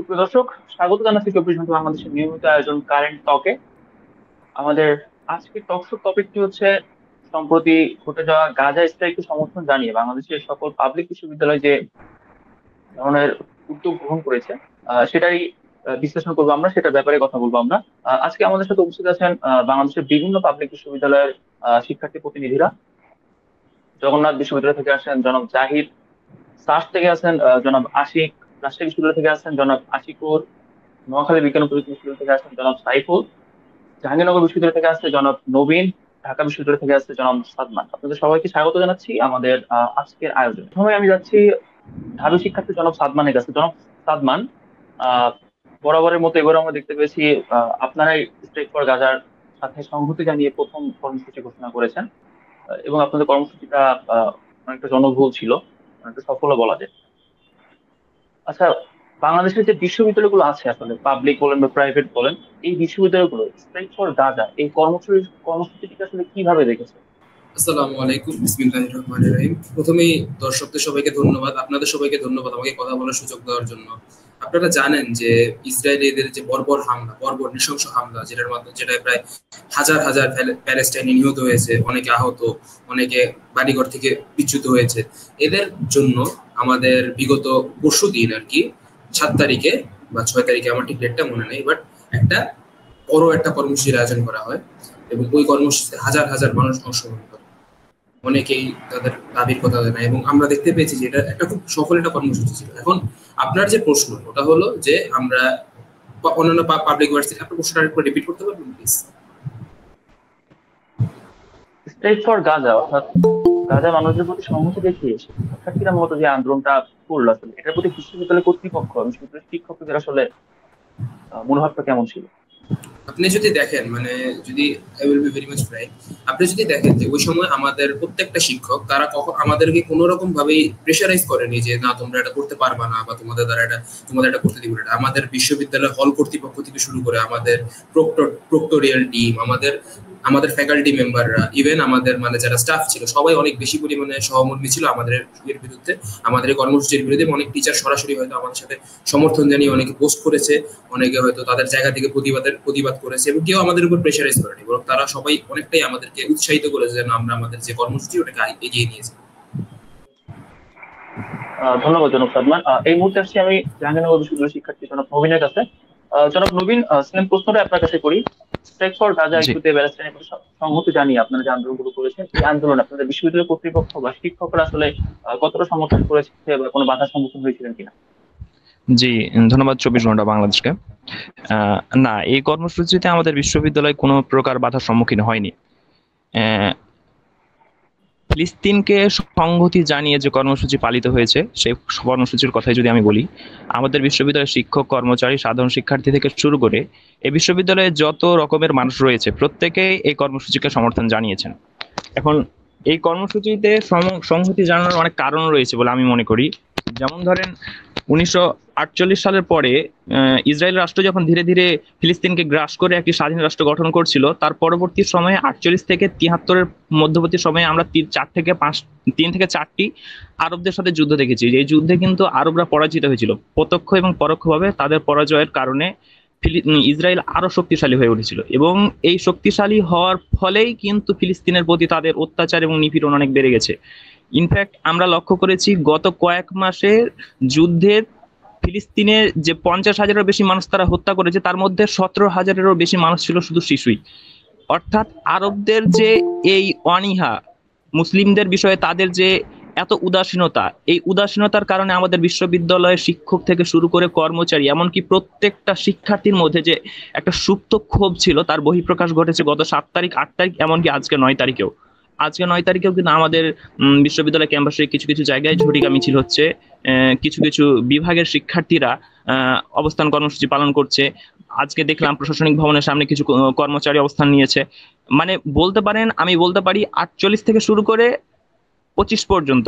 সুপ্রিয় দর্শক, স্বাগত জানাচ্ছি 24 ঘন্টা বাংলাদেশের নিয়মিত আয়োজন কারেন্ট টকে। আমাদের আজকের টক শো টপিকটি হচ্ছে সম্প্রতি ঘটে যাওয়া গাজা স্ট্রাইককে সমর্থন জানিয়ে বাংলাদেশের সকল পাবলিক বিশ্ববিদ্যালয় যে ধরনের উদ্যোগ গ্রহণ করেছে, সেটাই বিশ্লেষণ করবো আমরা, সেটার ব্যাপারে কথা বলবো আমরা। আজকে আমাদের সাথে উপস্থিত আছেন বাংলাদেশের বিভিন্ন পাবলিক বিশ্ববিদ্যালয়ের শিক্ষার্থী প্রতিনিধিরা। জগন্নাথ বিশ্ববিদ্যালয় থেকে আসেন জনাব জাহিদ, সার্চ থেকে আছেন জনাব আশিক, রাজশাহী বিশ্ববিদ্যালয় থেকে আছেন জনাব আশিকুর, নোয়াখালী বিজ্ঞান ও প্রযুক্তি বিশ্ববিদ্যালয় থেকে আছেন জনাব সাইফুল, জাহাঙ্গীরনগর বিশ্ববিদ্যালয় থেকে আসছে জনাব নবীন, ঢাকা বিশ্ববিদ্যালয় থেকে আসছে জনাব সাদমান। আপনাদের সবাইকে স্বাগত জানাচ্ছি আমাদের আজকের আয়োজনে। প্রথমে আমি যাচ্ছি ঢাবি শিক্ষার্থী জনাব সাদমানের কাছে। জনাব সাদমান, আহ বরাবরের মতো এবার আমরা দেখতে পেয়েছি আপনারাই স্ট্রাইক ফর গাজার সাথে সংহতি জানিয়ে প্রথম কর্মসূচি ঘোষণা করেছেন, এবং আপনাদের কর্মসূচিটা অনেকটা জনবহুল ছিল, অনেকটা সফলও বলা যায়। আচ্ছা, বাংলাদেশের যে বিশ্ববিদ্যালয়গুলো আছে, আসলে পাবলিক বলেন বা প্রাইভেট বলেন, এই বিশ্ববিদ্যালয়গুলো স্ট্রাইক ফর গাজা এই কর্মসূচিটিকে আসলে কিভাবে দেখেছে? আসসালামু আলাইকুম, বিসমিল্লাহির রহমানির রহিম। প্রথমেই দর্শকদের সবাইকে ধন্যবাদ, আপনাদের সবাইকে ধন্যবাদ আমাকে কথা বলার সুযোগ দেওয়ার জন্য। আপনারা জানেন যে ইসরায়েলিদের যে বর্বর নৃশংস হামলা, যেটায় প্রায় হাজার হাজার প্যালেস্টাইনি নিহত হয়েছে, অনেকে আহত, অনেকে বাড়িঘর থেকে বিচ্যুত হয়েছে। এদের জন্য আমাদের বিগত পরশুদিন আর কি 7 তারিখে বা 6 তারিখে, আমার ঠিক ডেটটা মনে নেই, বাট একটা বড় একটা কর্মসূচির আয়োজন করা হয় এবং ওই কর্মসূচিতে হাজার হাজার মানুষ অংশগ্রহণ করে। অনেকেই তাদের দাবির কথা জানায় এবং আমরা দেখতে পেয়েছি যে এটা একটা খুব সফল একটা কর্মসূচি ছিল। এখন আপনার যে প্রশ্ন, ওটা হলো যে আমরা অন্যান্য পাবলিক ইউনিভার্সিটি, আপনার প্রশ্নটা একটু রিপিট করতে পারবেন প্লিজ? স্ট্রাইক ফর গাজা অর্থাৎ গাজা মানুষদের প্রতি সংহতি দেখিয়ে শিক্ষার্থীরা মূলত যে আন্দোলনটা করলো, আসলে এটার প্রতি বিশ্ববিদ্যালয় কর্তৃপক্ষ এবং বিশ্ববিদ্যালয়ের শিক্ষকদের আসলে মনোভাবটা কেমন ছিল? আপনি যদি দেখেন, মানে যদি I will be very much frank, আপনি যদি দেখেন যে ওই সময় আমাদের প্রত্যেকটা শিক্ষক, তারা কখন আমাদেরকে কোনো রকম ভাবেই প্রেশারাইজ করেনি যে না তোমরা এটা করতে পারবা না বা তোমাদের এটা করতে দিব না। আমাদের বিশ্ববিদ্যালয় হল কর্তৃপক্ষ থেকে শুরু করে আমাদের প্রক্টোরিয়াল টিম, আমাদের ফ্যাকাল্টি মেম্বাররা, ইভেন আমাদের মানে যারা স্টাফ ছিল, সবাই অনেক বেশি পরিমাণে সহমর্মী ছিল আমাদের এর বিরুদ্ধে, আমাদের এই কর্মসূচির বিরুদ্ধে। অনেক টিচার সরাসরি হয়তো আমাদের সাথে সমর্থন জানিয়ে অনেকে পোস্ট করেছে, অনেকে হয়তো তাদের জায়গা থেকে প্রতিবাদ করেছে, এবং কেউ আমাদের উপর প্রেশারাইজ করেনি, বরং তারা সবাই অনেকটাই আমাদেরকে উৎসাহিত করেছে যেন আমরা আমাদের যে কর্মসূচি ওটাকে এগিয়ে নিয়েছি। ধন্যবাদ জনাব সাদমান। এই মুহূর্তে আসছি আমি জাহাঙ্গীরনগর বিশ্ববিদ্যালয়ের শিক্ষার্থী জনাব নবীনের কাছে। জনাব নবীন, সেম প্রশ্নটা আপনার কাছে করি। স্ট্রাইক ফর গাজা জি ইস্যুতে প্যালেস্টাইনের প্রতি সংহতি জানিয়ে আপনারা যে আন্দোলনগুলো করেছেন, এই আন্দোলন আপনাদের বিশ্ববিদ্যালয় কর্তৃপক্ষ বা শিক্ষকরা আসলে কতটা সমর্থন করেছে বা কোনো বাধার সম্মুখীন হয়েছিলেন কিনা? জি ধন্যবাদ 24 ঘন্টা বাংলাদেশকে। না, এই কর্মসূচিতে আমাদের বিশ্ববিদ্যালয় কোনো প্রকার বাধার সম্মুখীন হয়নি। ফিলিস্তিনকে সংহতি জানিয়ে যে কর্মসূচি পালিত হয়েছে, সেই কর্মসূচির কথাই যদি আমি বলি, আমাদের বিশ্ববিদ্যালয়ের শিক্ষক, কর্মচারী, সাধারণ শিক্ষার্থী থেকে শুরু করে এই বিশ্ববিদ্যালয়ে যত রকমের মানুষ রয়েছে, প্রত্যেকেই এই কর্মসূচিকে সমর্থন জানিয়েছেন। এখন এই কর্মসূচিতে সংহতি জানানোর অনেক কারণ রয়েছে বলে আমি মনে করি। যেমন ধরেন, 1948 সালের পরে ইসরায়েল রাষ্ট্র যখন ধীরে ধীরে ফিলিস্তিনকে গ্রাস করে একটি স্বাধীন রাষ্ট্র গঠন করছিল, তার পরবর্তী সময়ে 48 থেকে 73-এর মধ্যবর্তী সময়ে আমরা 3 থেকে 4টি আরবদের সাথে যুদ্ধ দেখেছি। এই যুদ্ধে কিন্তু আরবরা পরাজিত হয়েছিল, প্রত্যক্ষ এবং পরোক্ষভাবে তাদের পরাজয়ের কারণে ইসরায়েল আরো শক্তিশালী হয়ে উঠেছিল, এবং এই শক্তিশালী হওয়ার ফলেই কিন্তু ফিলিস্তিনের প্রতি তাদের অত্যাচার এবং নিপীড়ন অনেক বেড়ে গেছে। ইনফ্যাক্ট আমরা লক্ষ্য করেছি গত কয়েক মাসের যুদ্ধে ফিলিস্তিনের যে 50,000-এরও বেশি মানুষ তারা হত্যা করেছে, তার মধ্যে 17,000-এরও বেশি মানুষ ছিল শুধু শিশুই। অর্থাৎ আরবদের যে এই অনীহা, মুসলিমদের বিষয়ে তাদের যে এত উদাসীনতা, এই উদাসীনতার কারণে আমাদের বিশ্ববিদ্যালয়ের শিক্ষক থেকে শুরু করে কর্মচারী, এমনকি প্রত্যেকটা শিক্ষার্থীর মধ্যে যে একটা সুপ্ত ক্ষোভ ছিল, তার বহিঃপ্রকাশ ঘটেছে গত 7 তারিখ, 8 তারিখ, এমনকি আজকে 9 তারিখেও। কিন্তু আমাদের বিশ্ববিদ্যালয় ক্যাম্পাসে কিছু কিছু জায়গায় ঝটিকা মিছিল হচ্ছে, কিছু কিছু বিভাগের শিক্ষার্থীরা অবস্থান কর্মসূচি পালন করছে। আজকে দেখলাম প্রশাসনিক ভবনের সামনে কিছু কর্মচারী অবস্থান নিয়েছে। মানে আমি বলতে পারি 48 থেকে শুরু করে 25 পর্যন্ত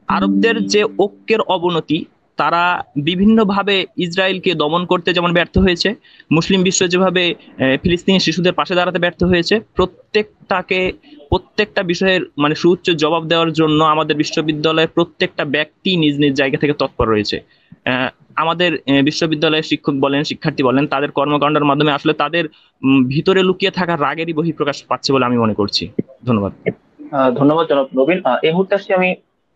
আরবদের যে ঐক্যের অবনতি, তারা বিভিন্নভাবে ইসরায়েলকে দমন করতে যেমন ব্যর্থ হয়েছে, মুসলিম বিশ্ব যেভাবে ফিলিস্তিনি শিশুদের পাশে দাঁড়াতে ব্যর্থ হয়েছে, প্রত্যেকটা বিষয়ের মানে সুউচ্চ জবাব দেওয়ার জন্য আমাদের বিশ্ববিদ্যালয়ের প্রত্যেকটা ব্যক্তি নিজ নিজ জায়গা থেকে তৎপর রয়েছে। আমাদের বিশ্ববিদ্যালয়ের শিক্ষক বলেন, শিক্ষার্থী বলেন, তাদের কর্মকাণ্ডের মাধ্যমে আসলে তাদের ভিতরে লুকিয়ে থাকা রাগেরই বহিঃপ্রকাশ পাচ্ছে বলে আমি মনে করছি। ধন্যবাদ। ধন্যবাদ জনাব নবীন। এই মুহূর্তে আসছি আমি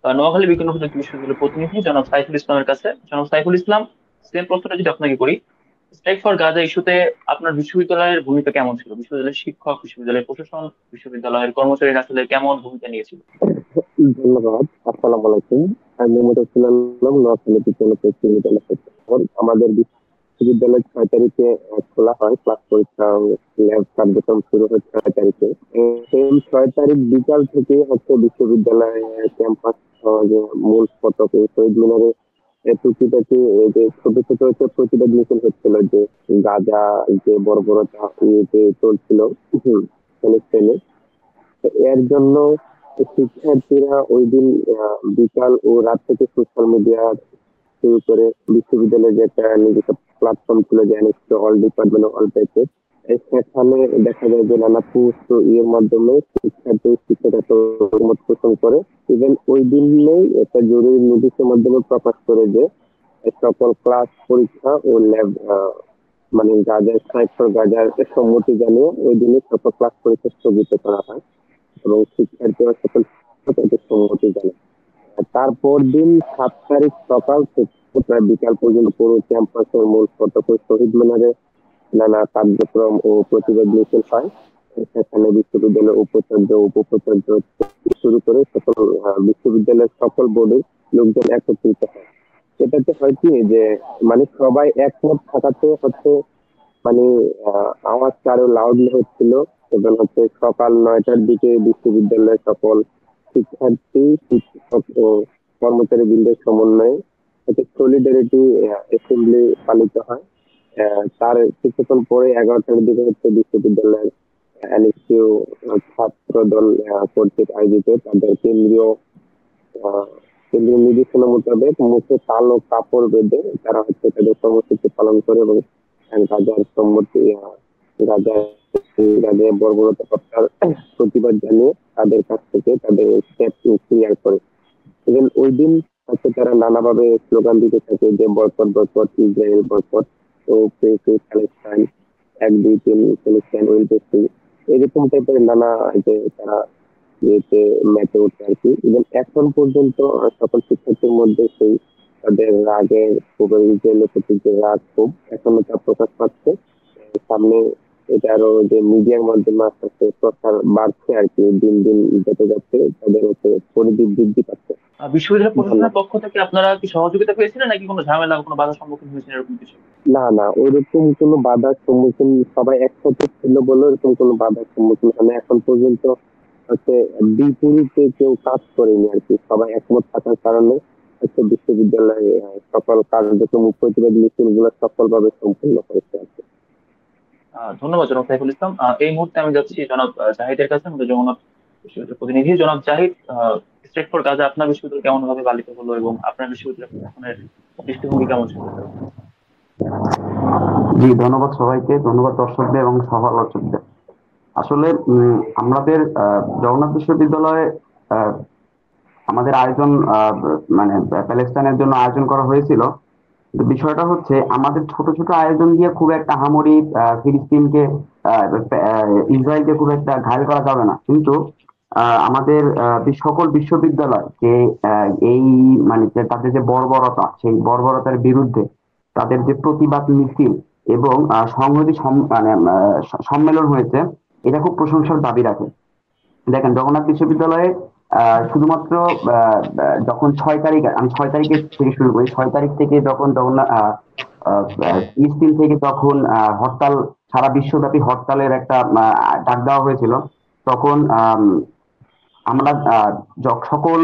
নোয়াখালী বিজ্ঞান ও প্রযুক্তি বিশ্ববিদ্যালয়ের প্রতিনিধি জনাব সাইফুল ইসলামের কাছে। জনাব সাইফুল ইসলাম, সেম প্রশ্নটা যদি আপনাকে করি, স্ট্রাইক ফর গাজা ইস্যুতে আপনার বিশ্ববিদ্যালয়ের ভূমিকা কেমন ছিল? বিশ্ববিদ্যালয়ের শিক্ষক, বিশ্ববিদ্যালয়ের প্রশাসন, বিশ্ববিদ্যালয়ের কর্মচারীরা আসলে কেমন ভূমিকা নিয়েছিল? ধন্যবাদ। আসসালামু আলাইকুম। আমি মোহাম্মদ আব্দুল্লাহ নোয়াখালী বিজ্ঞান ও প্রযুক্তি বিশ্ববিদ্যালয় থেকে। আমাদের বিশ্ববিদ্যালয় 6 তারিখে খোলা হয়, ক্লাস পরীক্ষা ল্যাব কার্যক্রম শুরু হয় 6 তারিখে। সেই 6 তারিখ বিকাল থেকে হচ্ছে বিশ্ববিদ্যালয় ক্যাম্পাস যে মূল ফটক শহীদ মিনারে টুকিটাকি যে ছোট ছোট হচ্ছে প্রতিবাদ মিছিল হচ্ছিল, যে গাজা যে বর্বরতা ইয়েতে চলছিল ফিলিস্তিনে। এর জন্য শিক্ষার্থীরা ওই দিন বিকাল ও রাত থেকে সোশ্যাল মিডিয়া শুরু করে বিশ্ববিদ্যালয়ের যে একটা নিজস্ব প্ল্যাটফর্ম ছিল, যে অল ডিপার্টমেন্ট অল প্যাকেজ, সেখানে দেখা যায় যে নানা পোস্ট এর মাধ্যমে শিক্ষার্থী শিক্ষকরা মত পোষণ করে। ইভেন ওই দিনেই একটা জরুরি নোটিশের মাধ্যমে প্রকাশ করে যে সকল ক্লাস পরীক্ষা ও ল্যাব মানে গাজার স্ট্রাইক ফর গাজার সম্মতি জানিয়ে ওই দিনে সকল ক্লাস পরীক্ষা স্থগিত করা হয় এবং শিক্ষার্থীরা সকল তাদের সম্মতি জানায়। তারপর দিন 7 তারিখ সকাল থেকে প্রায় বিকাল পর্যন্ত পুরো ক্যাম্পাসের মূল ফটক শহীদ মিনারে নানা কার্যক্রম ও প্রতিবাদ মিছিল হয়। সেখানে বিশ্ববিদ্যালয়ের উপাচার্য, উপ-উপাচার্য শুরু করে সকল বিশ্ববিদ্যালয়ের সকল বোর্ডে লোকজন একত্রিত হয়। এটাতে হয় কি যে মানে সবাই একমত থাকাতে হচ্ছে মানে আওয়াজটা আরো লাউডলি হচ্ছিল। এবং হচ্ছে সকাল 9টার দিকে বিশ্ববিদ্যালয়ের সকল শিক্ষার্থী, শিক্ষক ও কর্মচারী বৃন্দের সমন্বয়ে একটা সলিডারিটি অ্যাসেম্বলি পালিত হয়। তার কিছুক্ষণ পরে 11টার দিকে হচ্ছে বিশ্ববিদ্যালয়ের এনএসইউ ছাত্র দল কর্তৃক আয়োজিত তাদের কেন্দ্রীয় নির্দেশনা মোতাবেক মুখে কালো কাপড় বেঁধে তারা হচ্ছে তাদের কর্মসূচি পালন করে এবং গাজার সম্মতি গাজার বর্বরতা হত্যার প্রতিবাদ জানিয়ে তাদের কাছ থেকে তাদের স্টেপ ক্লিয়ার করে। এবং ওই দিন হচ্ছে তারা নানাভাবে স্লোগান দিতে থাকে যে বয়কট বয়কট ইসরায়েল, বয়কট ও free free Palestine, 1 2 3 Palestine will be free, এরকম টাইপের নানা যে তারা ইয়েতে মেতে উঠে আর কি। এবং এখন পর্যন্ত সকল শিক্ষার্থীর মধ্যে সেই তাদের রাগের খুবই ইসরায়েলের প্রতি যে রাগ খুব এখনো তা প্রকাশ পাচ্ছে। সামনে এটা আরো যে মিডিয়ার মাধ্যমে আস্তে আস্তে প্রচার বাড়ছে আর কি, দিন দিন যেতে যাচ্ছে তাদের হচ্ছে পরিধি বৃদ্ধি পাচ্ছে। বিশ্ববিদ্যালয় প্রশাসনের পক্ষ থেকে আপনারা কি সহযোগিতা পেয়েছিলেন নাকি কোনো ঝামেলা, কোনো বাধার সম্মুখীন হয়েছেন এরকম কিছু? না, ওইরকম কোনো বাধার সম্মুখীন সবাই একসাথে ছিল বলে ওরকম কোনো বাধার সম্মুখীন হয় না। এখন পর্যন্ত হচ্ছে বিপরীতে কেউ কাজ করেনি আর কি। সবাই একমত থাকার কারণে হচ্ছে বিশ্ববিদ্যালয়ে সকল কার্যক্রম প্রতিবাদ মিছিলগুলো সফলভাবে সম্পন্ন করেছে আর কি। ধন্যবাদ জনাব সাইফুল ইসলাম। এই মুহূর্তে আমি যাচ্ছি জনাব জাহিদের কাছে, আমাদের যমুনা বিশ্ববিদ্যালয়ের প্রতিনিধি। জনাব জাহিদ, স্ট্রাইক ফর গাজা আপনার বিশ্ববিদ্যালয় কেমন ভাবে পালিত হলো এবং আপনার বিশ্ববিদ্যালয়ের প্রশাসনের দৃষ্টিভঙ্গি কেমন ছিল? জি, ধন্যবাদ সবাইকে, ধন্যবাদ দর্শকদের এবং সমালোচকদের। আসলে আমাদের জগন্নাথ বিশ্ববিদ্যালয়ে আমাদের আয়োজন মানে প্যালেস্টাইনের জন্য আয়োজন করা হয়েছিল। বিষয়টা হচ্ছে আমাদের ছোট ছোট আয়োজন দিয়ে খুব একটা আহামরি ফিলিস্তিনকে ইসরায়েলকে খুব একটা ঘায়েল করা যাবে না, কিন্তু আমাদের সকল বিশ্ববিদ্যালয় যে এই মানে তাদের যে বর্বরতা, সেই বর্বরতার বিরুদ্ধে তাদের যে প্রতিবাদ মিছিল এবং সংহতি মানে সম্মেলন হয়েছে, এটা খুব প্রশংসার দাবি রাখে। দেখেন, জগন্নাথ বিশ্ববিদ্যালয়ে শুধুমাত্র যখন 6 তারিখ, আমি 6 তারিখে থেকে শুরু করি, 6 তারিখ থেকে যখন ফিলিস্তিন থেকে তখন হরতাল, সারা বিশ্বব্যাপী হরতালের একটা ডাক দেওয়া হয়েছিল, তখন আমরা সকল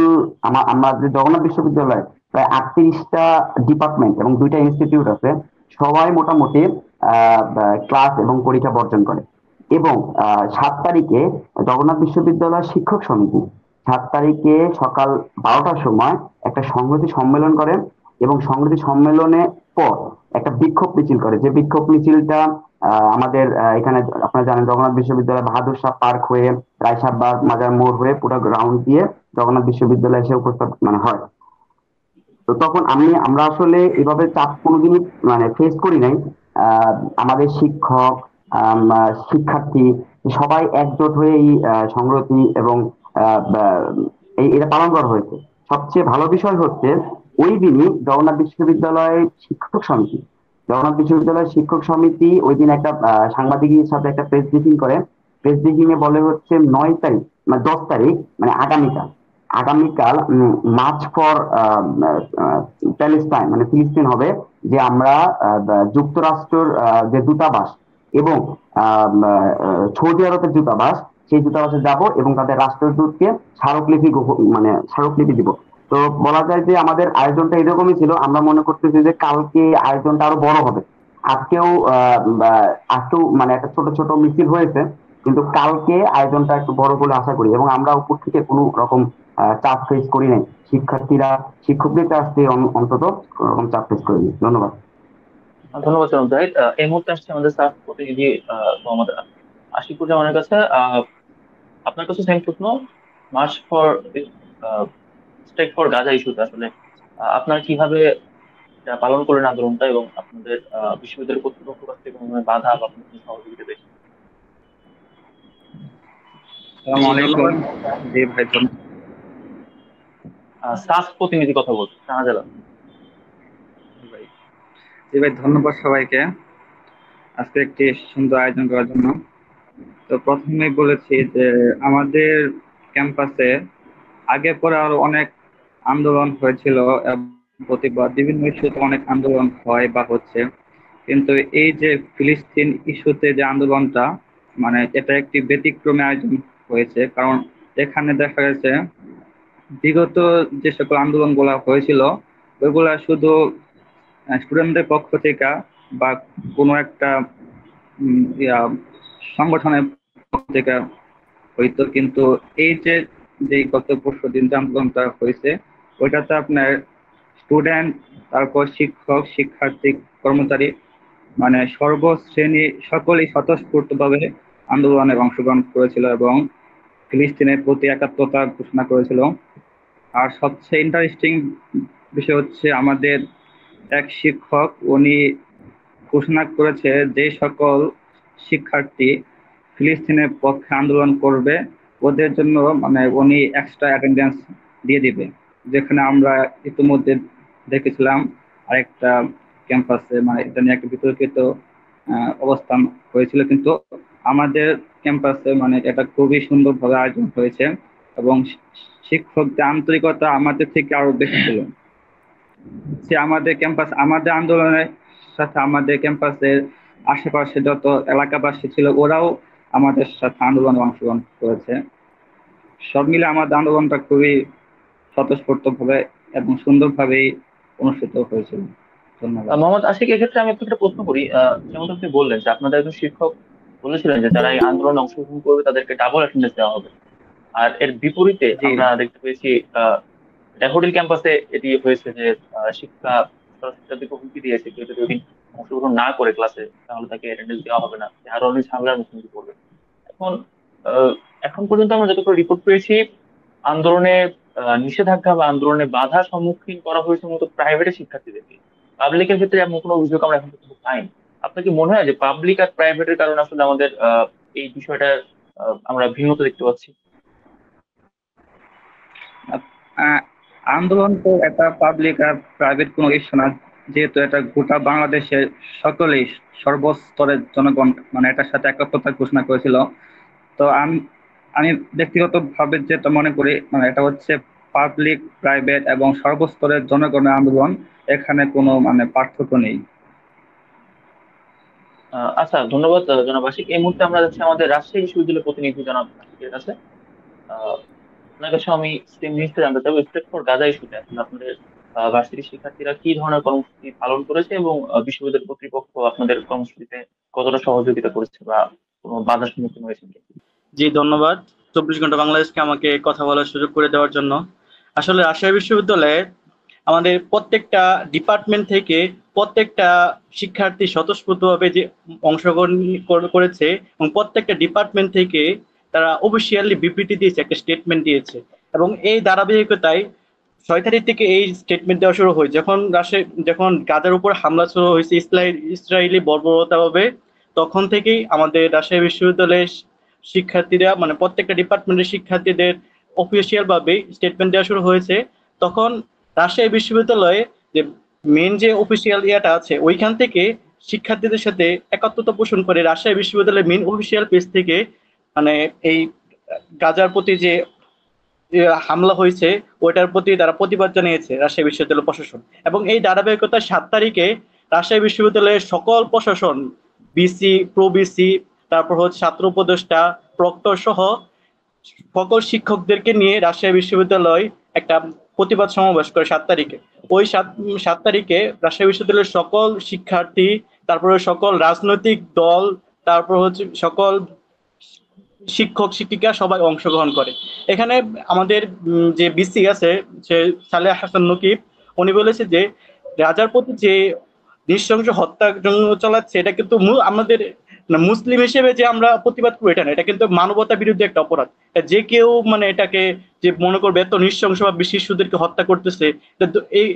আমাদের জগন্নাথ বিশ্ববিদ্যালয়ে প্রায় 38টা ডিপার্টমেন্ট এবং 2টা ইনস্টিটিউট আছে, সবাই মোটামুটি ক্লাস এবং পরীক্ষা বর্জন করে। এবং 7 তারিখে জগন্নাথ বিশ্ববিদ্যালয় শিক্ষক সমিতি 7 তারিখে সকাল 12টার সময় একটা সংহতি সম্মেলন করে এবং সংহতি সম্মেলনে পর একটা বিক্ষোভ মিছিল করে, যে বিক্ষোভ মিছিলটা আমাদের এখানে আপনারা জানেন জগন্নাথ বিশ্ববিদ্যালয় বাহাদুর শাহ পার্ক হয়ে রায়সাহবাগ মাজার মোড় হয়ে পুরো গ্রাউন্ড দিয়ে জগন্নাথ বিশ্ববিদ্যালয়ে এসে উপস্থিত হয়। তো তখন আমরা আসলে এভাবে চাপ কোনোদিনই ফেস করি নাই। আমাদের শিক্ষক, শিক্ষার্থী সবাই একজোট হয়ে এই সংহতি এবং এটা পালন করা হয়েছে। সবচেয়ে ভালো বিষয় হচ্ছে ওই দিনই জগন্নাথ বিশ্ববিদ্যালয়ের শিক্ষক সমিতি ওই দিন একটা সাংবাদিকের সাথে একটা প্রেস ব্রিফিং করে। প্রেস ব্রিফিং এ বলে হচ্ছে 9 তারিখ 10 তারিখ আগামীকাল মার্চ ফর প্যালেস্টাইন ফিলিস্তিন হবে, যে আমরা যুক্তরাষ্ট্রের যে দূতাবাস এবং সৌদি আরবের দূতাবাস, সেই দূতাবাসে যাব এবং তাদের রাষ্ট্রদূতকে স্মারকলিপি দিব। তো বলা যায় যে আমাদের আয়োজনটা এরকমই ছিল। আমরা মনে করতেছি যে কালকে আয়োজনটা আরো বড় হবে। আজকেও একটা ছোট ছোট মিছিল হয়েছে, কিন্তু কালকে আয়োজনটা একটু বড় বলে আশা করি, এবং আমরা উপর থেকে কোনো রকম চাপ ফেস করি নাই। শিক্ষকদের কাছ থেকে অন্তত কোনো রকম চাপ ফেস করিনি। ধন্যবাদ। ধন্যবাদ সনদ জাহিদ। এই মুহূর্তে আসছে আমাদের স্টাফ প্রতিনিধি মোহাম্মদ আশিকুজ্জামানের কাছে। আপনার কাছে সেম প্রশ্ন, March for strike for Gaza ইস্যুতে আসলে আপনারা কিভাবে এটা পালন করেন আন্দোলনটা, এবং আপনাদের বিশ্ববিদ্যালয় কর্তৃপক্ষ কাছ থেকে কোনো ধরনের বাধা বা কোনো সহযোগিতা পেয়েছেন? আসসালামু আলাইকুম। জি ভাই, স্টাফ প্রতিনিধি কথা বলছে, শাহজালা। জি ভাই, ধন্যবাদ সবাইকে আজকে একটি সুন্দর আয়োজন করার জন্য। তো প্রথমেই বলেছি যে আমাদের ক্যাম্পাসে আগে পরে আরো অনেক আন্দোলন হয়েছিল, প্রতিবাদ বিভিন্ন ইস্যুতে অনেক আন্দোলন হয় বা হচ্ছে, কিন্তু এই যে ফিলিস্তিন ইস্যুতে যে আন্দোলনটা এটা একটি ব্যতিক্রমী আয়োজন হয়েছে। কারণ এখানে দেখা গেছে বিগত যে সকল আন্দোলন গুলা হয়েছিল ওইগুলা শুধু স্টুডেন্টদের পক্ষ থেকে বা কোনো একটা সংগঠনের পক্ষ থেকে হইতো, কিন্তু এই যে গত পরশু দিন যে আন্দোলনটা হয়েছে ওইটাতে আপনার স্টুডেন্ট, তারপর শিক্ষক, শিক্ষার্থী, কর্মচারী সর্বশ্রেণী সকলেই স্বতঃস্ফূর্তভাবে আন্দোলনে অংশগ্রহণ করেছিল এবং ফিলিস্তিনের প্রতি একাত্মতা ঘোষণা করেছিল। আর সবচেয়ে ইন্টারেস্টিং বিষয় হচ্ছে আমাদের এক শিক্ষক, উনি ঘোষণা করেছে যে সকল শিক্ষার্থী ফিলিস্তিনের পক্ষে আন্দোলন করবে ওদের জন্য উনি এক্সট্রা অ্যাটেন্ডেন্স দিয়ে দিবে। যেখানে আমরা ইতিমধ্যে দেখেছিলাম আরেকটা ক্যাম্পাসে এটা নিয়ে একটা বিতর্কিত অবস্থান হয়েছিল, কিন্তু আমাদের ক্যাম্পাসে এটা খুবই সুন্দরভাবে আয়োজন হয়েছে এবং শিক্ষকদের আন্তরিকতা আমাদের থেকে আরো বেশি ছিল। সে আমাদের আন্দোলনের সাথে আমাদের ক্যাম্পাসের আশেপাশে যত এলাকাবাসী ছিল ওরাও আমাদের সাথে আন্দোলনে অংশগ্রহণ করেছে। সব মিলে আমাদের আন্দোলনটা খুবই স্বতঃস্ফূর্তভাবে এবং সুন্দরভাবেই অনুষ্ঠিত হয়েছিল। ধন্যবাদ। মোহাম্মদ আশিক, এক্ষেত্রে আমি আপনাকে একটা প্রশ্ন করি। যেমন আপনি বললেন যে আপনাদের একজন শিক্ষক বলেছিলেন যে যারা এই আন্দোলনে অংশগ্রহণ করবে তাদেরকে ডাবল অ্যাটেন্ডেন্স দেওয়া হবে, আর এর বিপরীতে আমরা দেখতে পেয়েছি ড্যাফোডিল ক্যাম্পাসে এটি হয়েছে যে শিক্ষার্থীকে হুমকি দিয়েছে কেউ যদি ওইদিন অংশগ্রহণ না করে ক্লাসে তাহলে তাকে অ্যাটেন্ডেন্স দেওয়া হবে না, আরো অনেক ঝামেলার মুখোমুখি করবে। এখন এখন পর্যন্ত আমরা যতটুকু রিপোর্ট পেয়েছি আন্দোলনে নিষেধাজ্ঞা বা আন্দোলনে বাধা সম্মুখীন করা হয়েছে মূলত প্রাইভেটের শিক্ষার্থীদেরকে। পাবলিকের ক্ষেত্রে এমন কোনো অভিযোগ আমরা এখন পর্যন্ত পাইনি। আপনার কি মনে হয় যে পাবলিক আর প্রাইভেটের কারণে আসলে আমাদের এই বিষয়টা আমরা ভিন্নতা দেখতে পাচ্ছি? আন্দোলন তো এটা পাবলিক আর প্রাইভেট কোনো ইস্যু না, যেহেতু এটা গোটা বাংলাদেশের সকলেই সর্বস্তরের জনগণ এটার সাথে একাত্মতা ঘোষণা করেছিল। তো আমি ব্যক্তিগতভাবে যেটা মনে করি এটা হচ্ছে পাবলিক, প্রাইভেট এবং সর্বস্তরের জনগণের আন্দোলন, এখানে কোনো পার্থক্য নেই। আচ্ছা, ধন্যবাদ জনাব আশিক। এই মুহূর্তে আমরা যাচ্ছি আমাদের রাজশাহী বিশ্ববিদ্যালয়ের প্রতিনিধি জনাব আশিকের কাছে। আপনার কাছে আমি সেম জিনিসটা জানতে চাইবো, স্ট্রাইক ফর গাজা ইস্যুতে আসলে আপনাদের ভার্সিটির শিক্ষার্থীরা কি ধরনের কর্মসূচি পালন করেছে এবং বিশ্ববিদ্যালয় কর্তৃপক্ষ আপনাদের কর্মসূচিতে কতটা সহযোগিতা করেছে বা কোনো বাধার সম্মুখীন হয়েছে? জি, ধন্যবাদ 24 ঘন্টা বাংলাদেশকে আমাকে কথা বলার সুযোগ করে দেওয়ার জন্য। আসলে রাজশাহী বিশ্ববিদ্যালয়ে আমাদের প্রত্যেকটা ডিপার্টমেন্ট থেকে প্রত্যেকটা শিক্ষার্থী স্বতঃস্ফূর্তভাবে যে অংশগ্রহণ করেছে এবং প্রত্যেকটা ডিপার্টমেন্ট থেকে তারা অফিসিয়ালি বিবৃতি দিয়েছে, একটা স্টেটমেন্ট দিয়েছে। এবং এই ধারাবাহিকতায় 6 তারিখ থেকে এই স্টেটমেন্ট দেওয়া শুরু হয়, যখন গাজার উপর হামলা শুরু হয়েছে ইসরায়েলি বর্বরতাভাবে, তখন থেকেই আমাদের রাজশাহী বিশ্ববিদ্যালয়ের শিক্ষার্থীরা, মানে প্রত্যেকটা ডিপার্টমেন্টের শিক্ষার্থীদের অফিসিয়াল ভাবে স্টেটমেন্ট দেওয়া শুরু হয়েছে। তখন রাজশাহী বিশ্ববিদ্যালয়ে যে মেন যে অফিসিয়াল ইয়াটা আছে, ওইখান থেকে শিক্ষার্থীদের সাথে একাত্মতা পোষণ করে রাজশাহী বিশ্ববিদ্যালয়ের মেন অফিসিয়াল পেজ থেকে মানে এই গাজার প্রতি যে হামলা হয়েছে ওইটার প্রতি তারা প্রতিবাদ জানিয়েছে রাজশাহী বিশ্ববিদ্যালয় প্রশাসন। এবং এই ধারাবাহিকতা 7 তারিখে রাজশাহী বিশ্ববিদ্যালয়ের সকল প্রশাসন, বিসি, প্রো বিসি, তারপর হচ্ছে ছাত্র উপদেষ্টা, প্রক্টর সহ সকল শিক্ষকদেরকে নিয়ে রাজশাহী বিশ্ববিদ্যালয় একটা প্রতিবাদ সমাবেশ করে 7 তারিখে। ওই 7 তারিখে রাজশাহী বিশ্ববিদ্যালয়ের সকল শিক্ষার্থী, তারপরে সকল রাজনৈতিক দল, তারপর হচ্ছে সকল শিক্ষক শিক্ষিকা সবাই অংশগ্রহণ করে। এখানে আমাদের যে বিসি আছে, সে সালেহ হাসান নকিব, উনি বলেছে যে রাজার প্রতি যে নৃশংস হত্যা চালাচ্ছে এটা কিন্তু আমাদের মুসলিম হিসেবে যে আমরা প্রতিবাদ করি এটা না, এটা কিন্তু মানবতা বিরুদ্ধে একটা অপরাধ। যে কেউ মানে এটাকে যে মনে করবে এত নৃশংস ভাবে শিশুদেরকে হত্যা করতেছে, এই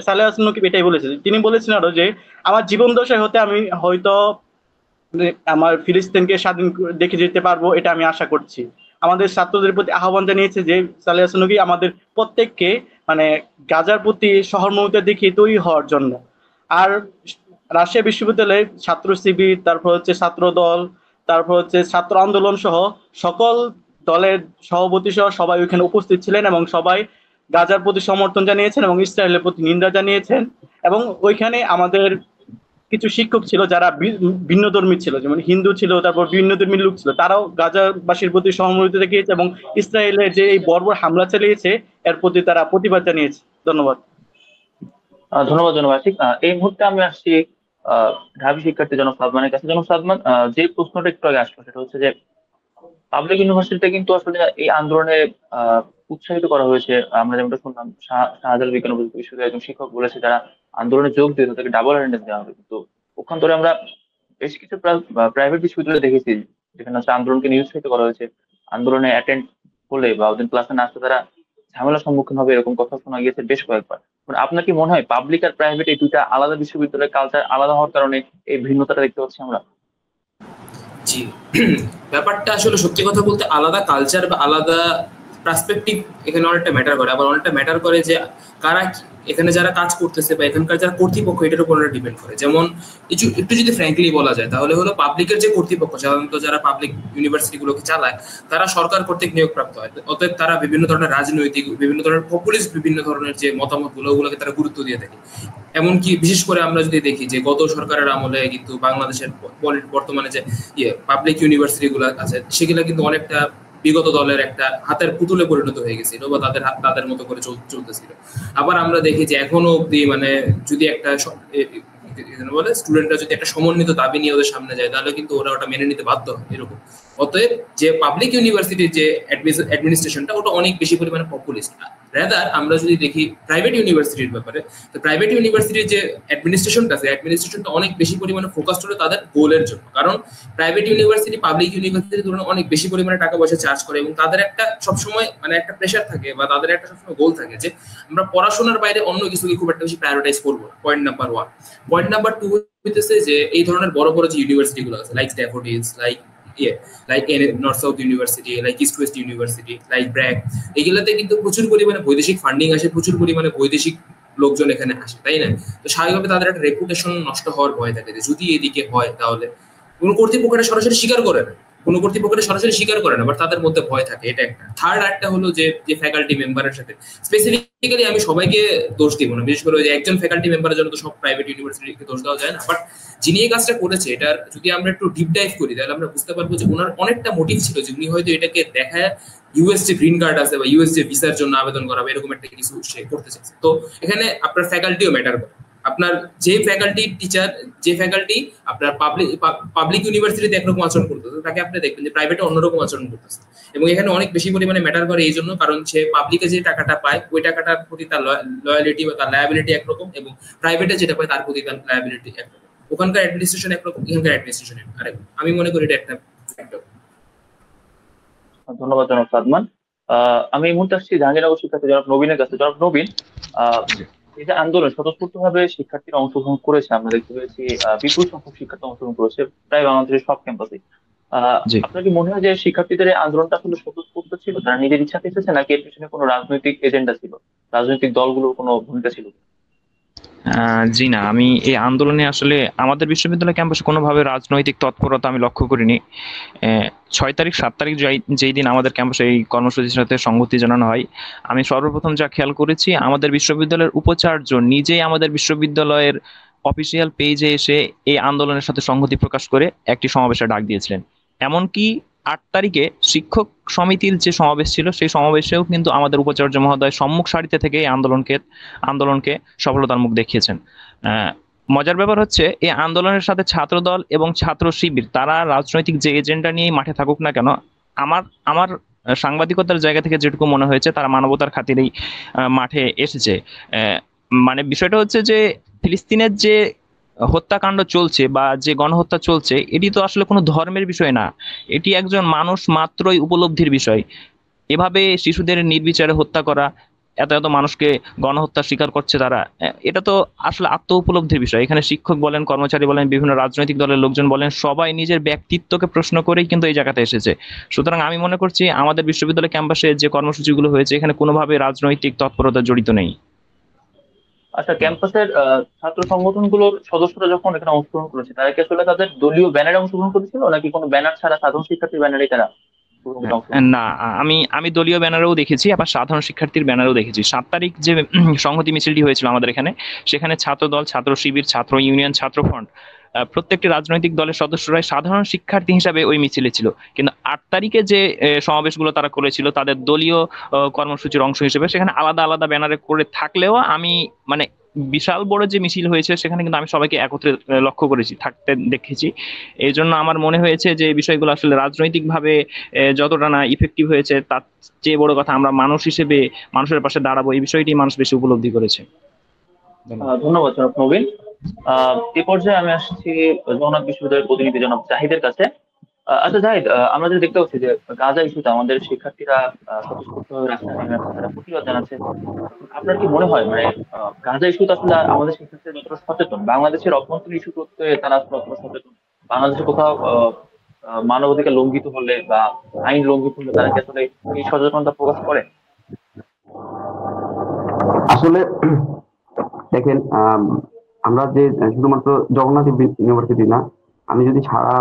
সালেহ হাসান নকিব এটাই বলেছে। তিনি বলেছেন আরো যে আমার জীবন দশায় হতে আমি হয়তো আমার ফিলিস্তিনকে স্বাধীন দেখে যেতে পারবো, এটা আমি আশা করছি। আমাদের ছাত্রদের প্রতি আহ্বান জানিয়েছে যে সালেহ হাসান নকিব আমাদের প্রত্যেককে মানে গাজার প্রতি সহমর্মিতা দেখিয়ে তৈরি হওয়ার জন্য। আর রাজশাহী বিশ্ববিদ্যালয়ের ছাত্র শিবির, তারপর হচ্ছে ছাত্র দল, তারপর হচ্ছে ছাত্র আন্দোলন সহ সকল দলের সভাপতি সহ সবাই ওইখানে উপস্থিত ছিলেন এবং সবাই গাজার প্রতি সমর্থন জানিয়েছেন এবং ইসরায়েলের প্রতি নিন্দা জানিয়েছেন। এবং ওইখানে আমাদের কিছু শিক্ষক ছিল যারা ভিন্নধর্মী ছিল, যেমন হিন্দু ছিল, তারপর ভিন্নধর্মী লোক ছিল, তারাও গাজাবাসীর প্রতি সহমর্মিতা দেখিয়েছে এবং ইসরায়েলের যে এই বর্বর হামলা চালিয়েছে এর প্রতি তারা প্রতিবাদ জানিয়েছে। ধন্যবাদ। ধন্যবাদ। ঠিক এই মুহূর্তে আমি আসছি ঢাবি শিক্ষার্থী জনাব সাদমানের কাছে। জনাব সাদমান, যে প্রশ্নটা একটু আগে আসলো সেটা হচ্ছে যে পাবলিক ইউনিভার্সিটিতে কিন্তু আসলে এই আন্দোলনে উৎসাহিত করা হয়েছে। আমরা যেমনটা শুনলাম, শাহজালাল বিজ্ঞান ও প্রযুক্তি বিশ্ববিদ্যালয়ের একজন শিক্ষক বলেছে যারা আন্দোলনে যোগ দিয়ে তাদেরকে ডাবল অ্যাটেন্ডেন্স দেওয়া হবে। কিন্তু পক্ষান্তরে আমরা বেশ কিছু প্রাইভেট বিশ্ববিদ্যালয়ে দেখেছি যেখানে হচ্ছে আন্দোলনকে নিরুৎসাহিত করা হয়েছে। আন্দোলনে অ্যাটেন্ড হলে বা ওদের ক্লাসে না আসলে তারা ঝামেলার সম্মুখীন হবে, এরকম কথা শোনা গিয়েছে বেশ কয়েকবার। আপনার কি মনে হয় পাবলিক আর প্রাইভেট এই দুইটা আলাদা বিশ্ববিদ্যালয়ের কালচার আলাদা হওয়ার কারণে এই ভিন্নতাটা দেখতে পাচ্ছি আমরা? জি, ব্যাপারটা আসলে সত্যি কথা বলতে আলাদা কালচার বা আলাদা পার্সপেক্টিভ এখানে অনেকটা ম্যাটার করে। আবার অনেকটা ম্যাটার করে যে কারা এখানে যারা কাজ করতেছে বা এখানকার যারা কর্তৃপক্ষ, এটার উপর ডিপেন্ড করে। যেমন একটু যদি ফ্র্যাঙ্কলি বলা যায় তাহলে হলো পাবলিকের যে কর্তৃপক্ষ, সাধারণত যারা পাবলিক ইউনিভার্সিটি গুলোকে চালায় তারা সরকার কর্তৃক নিয়োগপ্রাপ্ত হয়। অতএব তারা বিভিন্ন ধরনের রাজনৈতিক, বিভিন্ন ধরনের পপুলিস্ট, বিভিন্ন ধরনের যে মতামত ওগুলোকে তারা গুরুত্ব দিয়ে থাকে। এমনকি বিশেষ করে আমরা যদি দেখি যে গত সরকারের আমলে কিন্তু বাংলাদেশের বর্তমানে যে পাবলিক ইউনিভার্সিটি গুলো আছে সেগুলো কিন্তু অনেকটা বিগত দলের একটা হাতের পুতুলে পরিণত হয়ে গেছিল বা তাদের মতো করে চলতেছিল। আবার আমরা দেখি যে এখনো অব্দি মানে যদি একটা বলে স্টুডেন্টরা যদি একটা সমন্বিত দাবি নিয়ে ওদের সামনে যায় তাহলে কিন্তু ওরা ওটা মেনে নিতে বাধ্য হয় এরকম। অতএব যে পাবলিক ইউনিভার্সিটির যে অ্যাডমিনিস্ট্রেশনটা ওটা অনেক বেশি পরিমাণে পপুলিস্ট। রাদার আমরা যদি দেখি প্রাইভেট ইউনিভার্সিটির ব্যাপারে, তো প্রাইভেট ইউনিভার্সিটির যে অ্যাডমিনিস্ট্রেশনটা আছে, অ্যাডমিনিস্ট্রেশনটা অনেক বেশি পরিমাণে ফোকাসড হলো তাদের গোলের জন্য। কারণ প্রাইভেট ইউনিভার্সিটি পাবলিক ইউনিভার্সিটির তুলনায় অনেক বেশি পরিমাণে টাকা পয়সা চার্জ করে এবং তাদের একটা সবসময় মানে একটা প্রেশার থাকে বা তাদের একটা সবসময় গোল থাকে যে আমরা পড়াশোনার বাইরে অন্য কিছুকে খুব একটা বেশি প্রায়োরিটাইজ করবো। Point number 1। পয়েন্ট নাম্বার 2 হইতেছে যে এই ধরনের বড় বড় যে ইউনিভার্সিটি গুলো আছে, like daffodils, like north south university, like east West university, like BRAC, এগুলোতে কিন্তু প্রচুর পরিমাণে বৈদেশিক ফান্ডিং আসে, প্রচুর পরিমাণে বৈদেশিক লোকজন এখানে আসে, তাই না? তো স্বাভাবিকভাবে তাদের একটা রেপুটেশন নষ্ট হওয়ার ভয় থাকে যে যদি এদিকে হয় তাহলে কোনো কর্তৃপক্ষরা সরাসরি স্বীকার করে না, বাট তাদের মধ্যে ভয় থাকে। এটা একটা। থার্ড একটা হলো যে ফ্যাকাল্টি মেম্বারের সাথে স্পেসিফিক্যালি আমি সবাইকে দোষ দিব না, বিশেষ করে যে একজন ফ্যাকাল্টি মেম্বারের জন্য তো সব প্রাইভেট ইউনিভার্সিটিকে দোষ দেওয়া যায় না, বাট যিনি এই কাজটা করেছে এটার যদি আমরা একটু ডিপ ডাইভ করি তাহলে আমরা বুঝতে পারবো যে ওনার অনেকটা মোটিভ ছিল যে উনি হয়তো এটাকে দেখায় ইউএস যে গ্রিন কার্ড আছে বা ইউএস যে ভিসার জন্য আবেদন করা এরকম একটা কিছু সে করতে চাইছে। তো এখানে আপনার ফ্যাকাল্টিও ম্যাটার করে। আপনার যে ফ্যাকাল্টি টিচার, যে ফ্যাকাল্টি আপনার পাবলিক ইউনিভার্সিটিতে একরকম আচরণ করতেছে, তাকে আপনি দেখবেন যে প্রাইভেটে অন্যরকম আচরণ করতেছে। এবং এখানে অনেক বেশি পরিমাণে ম্যাটার করে এই জন্য, কারণ সে পাবলিকে যে টাকাটা পায় ওই টাকাটার প্রতি তার লয়ালিটি বা তার লায়াবিলিটি একরকম, এবং প্রাইভেটে যেটা পায় তার প্রতি তার লায়াবিলিটি একরকম। ওখানকার অ্যাডমিনিস্ট্রেশন একরকম, এখানকার অ্যাডমিনিস্ট্রেশন আরেকরকম। আমি মনে করি এটা একটা ফ্যাক্টর। ধন্যবাদ জনাব সাদমান। আমি এই মুহূর্তে আসছি জাহাঙ্গীরনগর শিক্ষার্থী জনাব নবীনের কাছে। জনাব নবীন, এই যে আন্দোলন স্বতঃস্ফূর্তভাবে শিক্ষার্থীরা অংশগ্রহণ করেছে, আমরা দেখতে পেয়েছি বিপুল সংখ্যক শিক্ষার্থী অংশগ্রহণ করেছে প্রায় বাংলাদেশের সব ক্যাম্পাসে। আপনার কি মনে হয় যে শিক্ষার্থীদের এই আন্দোলনটা আসলে স্বতঃস্ফূর্ত ছিল, তারা নিজের ইচ্ছাতে এসেছে, নাকি এর পিছনে কোনো রাজনৈতিক এজেন্ডা ছিল, রাজনৈতিক দলগুলোর কোনো ভূমিকা ছিল? জি না, আমি এই আন্দোলনে আসলে আমাদের বিশ্ববিদ্যালয় ক্যাম্পাসে কোনোভাবে রাজনৈতিক তৎপরতা আমি লক্ষ্য করিনি। 6 তারিখ 7 তারিখ যেই দিন আমাদের ক্যাম্পাসে এই কর্মসূচির সাথে সংগতি জানানো হয়, আমি সর্বপ্রথম যা খেয়াল করেছি, আমাদের বিশ্ববিদ্যালয়ের উপাচার্য নিজেই আমাদের বিশ্ববিদ্যালয়ের অফিসিয়াল পেজে এসে এই আন্দোলনের সাথে সংহতি প্রকাশ করে একটি সমাবেশে ডাক দিয়েছিলেন। এমনকি 8 তারিখে শিক্ষক সমিতির যে সমাবেশ ছিল, সেই সমাবেশেও কিন্তু আমাদের উপাচার্য মহোদয় সম্মুখ সারিতে থেকে এই আন্দোলনকে সফলতার মুখ দেখিয়েছেন। মজার ব্যাপার হচ্ছে, এই আন্দোলনের সাথে ছাত্রদল এবং ছাত্র শিবির তারা রাজনৈতিক যে এজেন্ডা নিয়ে মাঠে থাকুক না কেন, আমার সাংবাদিকতার জায়গা থেকে যেটুকু মনে হয়েছে, তারা মানবতার খাতিরেই মাঠে এসেছে। মানে বিষয়টা হচ্ছে যে ফিলিস্তিনের যে হত্যাকাণ্ড চলছে বা যে গণহত্যা চলছে, এটি তো আসলে কোনো ধর্মের বিষয় না, এটি একজন মানুষ মাত্রই উপলব্ধির বিষয়। এভাবে শিশুদের নির্বিচারে হত্যা করা, এত এত মানুষকে গণহত্যা স্বীকার করছে তারা, এটা তো আসলে আত্ম উপলব্ধির বিষয়। এখানে শিক্ষক বলেন, কর্মচারী বলেন, বিভিন্ন রাজনৈতিক দলের লোকজন বলেন, সবাই নিজের ব্যক্তিত্বকে প্রশ্ন করেই কিন্তু এই জায়গাতে এসেছে। সুতরাং আমি মনে করছি আমাদের বিশ্ববিদ্যালয় ক্যাম্পাসে যে কর্মসূচিগুলো হয়েছে, এখানে কোনোভাবে রাজনৈতিক তৎপরতা জড়িত নেই। আচ্ছা, ক্যাম্পাসের ছাত্র সংগঠনগুলোর সদস্যরা যখন এখানে অংশগ্রহণ করেছে, তারা কি আসলে তাদের দলীয় ব্যানারে অংশগ্রহণ করেছিল, নাকি কোনো ব্যানার ছাড়া সাধারণ শিক্ষার্থীর ব্যানারে তারা না, আমি দলীয় ব্যানারেও দেখেছি, আবার সাধারণ শিক্ষার্থীর ব্যানারেও দেখেছি। 7 তারিখ যে সংহতি মিছিলটি হয়েছিল আমাদের এখানে, সেখানে ছাত্রদল, ছাত্র শিবির, ছাত্র ইউনিয়ন, ছাত্র ফ্রন্ট, প্রত্যেকটি রাজনৈতিক দলের সদস্যরাই সাধারণ শিক্ষার্থী হিসাবে ওই মিছিলে ছিল। কিন্তু 8 তারিখে যে সমাবেশগুলো তারা করেছিল তাদের দলীয় কর্মসূচির অংশ হিসেবে, সেখানে আলাদা আলাদা ব্যানারে করে থাকলেও আমি মানে বিশাল বড় যে মিছিল হয়েছে সেখানে কিন্তু আমি সবাইকে একত্রে লক্ষ্য করেছি, থাকতে দেখেছি। এই জন্য আমার মনে হয়েছে যে বিষয়গুলো আসলে রাজনৈতিকভাবে যতটা না ইফেক্টিভ হয়েছে, তার চেয়ে বড় কথা আমরা মানুষ হিসেবে মানুষের পাশে দাঁড়াবো, এই বিষয়টি মানুষ বেশি উপলব্ধি করেছে। ধন্যবাদ জনাব নবীন। এ পর্যায়ে আমি আসছি জগন্নাথ বিশ্ববিদ্যালয়ের প্রতিনিধি জনাব জাহিদের কাছে। আচ্ছা জাহিদ, আমরা যে দেখতে পাচ্ছি যে গাজা ইস্যুতে আমাদের শিক্ষার্থীরা স্বতঃস্ফূর্তভাবে রাস্তায় নেমে আসছে, তারা প্রতিবাদ জানাচ্ছে। আপনার কি মনে হয় মানে গাজা ইস্যুতে আসলে আমাদের শিক্ষার্থীরা যতটা সচেতন, বাংলাদেশের অভ্যন্তরীণ ইস্যু করতে তারা আসলে অতটা সচেতন? বাংলাদেশে কোথাও মানবাধিকার লঙ্ঘিত হলে বা আইন লঙ্ঘিত হলে তারা কি আসলে এই সচেতনতা প্রকাশ করে? আসলে দেখেন, আমরা যে শুধুমাত্র জগন্নাথ ইউনিভার্সিটি না, আমি যদি সারা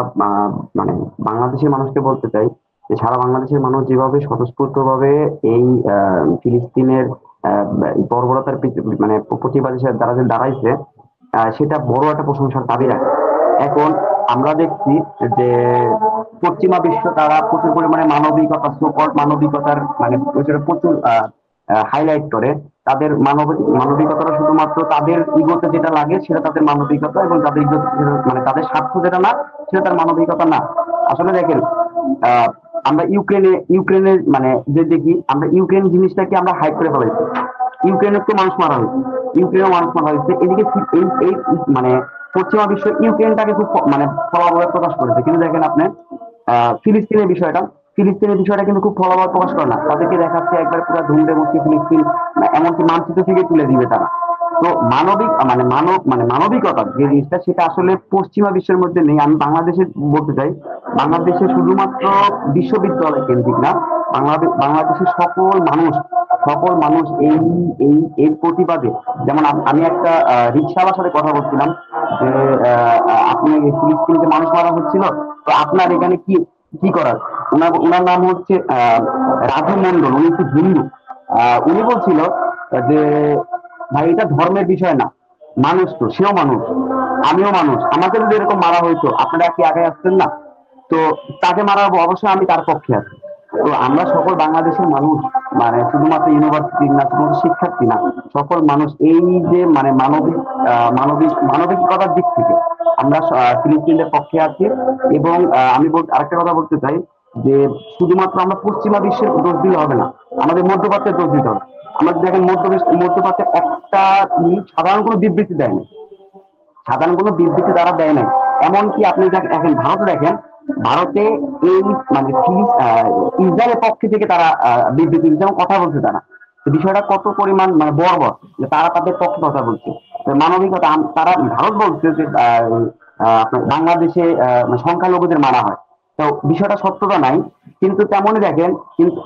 মানে বাংলাদেশের মানুষকে বলতে চাই যে সারা বাংলাদেশের মানুষ যেভাবে স্বতঃস্ফূর্তভাবে এই ফিলিস্তিনের বর্বরতার মানে প্রতিবাদ হিসেবে তারা যে দাঁড়াইছে, সেটা বড় একটা প্রশংসার দাবি রাখে। এখন আমরা দেখছি যে পশ্চিমা বিশ্ব তারা প্রচুর পরিমাণে মানবিকতা, সুপট মানবিকতার মানে প্রচুর হাইলাইট করে। তাদের মানবিকতাটা শুধুমাত্র তাদের ইগোতে যেটা লাগে সেটা তাদের মানবিকতা, এবং তাদের মানে তাদের স্বার্থ যেটা না সেটা তার মানবিকতা না। আসলে দেখেন, আমরা ইউক্রেনের মানে যে দেখি, আমরা ইউক্রেন জিনিসটাকে আমরা হাইড করে ফেলাইছি। ইউক্রেনের তো মানুষ মারা হয়েছে, ইউক্রেনের মানুষ মারা হয়েছে, এদিকে এই মানে পশ্চিমা বিশ্ব ইউক্রেনটাকে খুব মানে ফলাভাবে প্রকাশ করেছে। কিন্তু দেখেন আপনি ফিলিস্তিনের বিষয়টা কিন্তু খুব ফলাভাবে প্রকাশ করে না। তাদেরকে দেখাচ্ছে একবার পুরো ধুমড়ে মুচড়ে ফিলিস্তিন এমনকি মানচিত্র থেকে তুলে দিবে তারা। তো মানবিকতা যে জিনিসটা, সেটা আসলে পশ্চিমা বিশ্বের মধ্যে নেই। আমি বাংলাদেশে বলতে চাই, বাংলাদেশে শুধুমাত্র বিশ্ববিদ্যালয় কেন্দ্রিক না, বাংলাদেশের সকল মানুষ এই প্রতিবাদে। যেমন আমি একটা রিক্সাওয়ালার সাথে কথা বলছিলাম যে আপনি ফিলিস্তিনে যে মানুষ মারা হচ্ছিল, তো আপনার এখানে কি করার? ওনার নাম হচ্ছে রাধু মন্ডল, উনি একটু হিন্দু। উনি বলছিল যে ভাই, এটা ধর্মের বিষয় না, মানুষ তো, সেও মানুষ, আমিও মানুষ, আমাকে যদি এরকম মারা হইতো আপনারা কি আগে আসতেন না? তো তাকে মারা অবশ্যই আমি তার পক্ষে আছি। তো আমরা সকল বাংলাদেশের মানুষ, মানে শুধুমাত্র ইউনিভার্সিটি না, শুধুমাত্র শিক্ষার্থী না, সকল মানুষ এই যে মানে মানবিকতার দিক থেকে আমরা ফিলিস্তিনের পক্ষে আছি। এবং আমি আরেকটা কথা বলতে চাই যে শুধুমাত্র আমরা পশ্চিমা বিশ্বের দোষ দিলে হবে না, আমাদের মধ্যপ্রাচ্যের দোষ দিতে হবে। আমরা দেখেন মধ্যপ্রাচ্যে একটা সাধারণ কোনো বিবৃতি দেয়নি, সাধারণ কোনো বিবৃতি তারা দেয় নাই। এমনকি আপনি দেখেন ভারতে, দেখেন ভারতে এই মানে ইসরায়েলের পক্ষে থেকে তারা বিবৃতি দিচ্ছে এবং কথা বলছে। তারা বিষয়টা কত পরিমাণ মানে বর্বর যে তারা তাদের পক্ষে কথা বলছে। মানবিকতা, তারা ভারত বলছে যে আপনার বাংলাদেশে সংখ্যালঘুদের মারা হয়, তো বিষয়টা সত্যতা নাই। কিন্তু তেমনই দেখেন, কিন্তু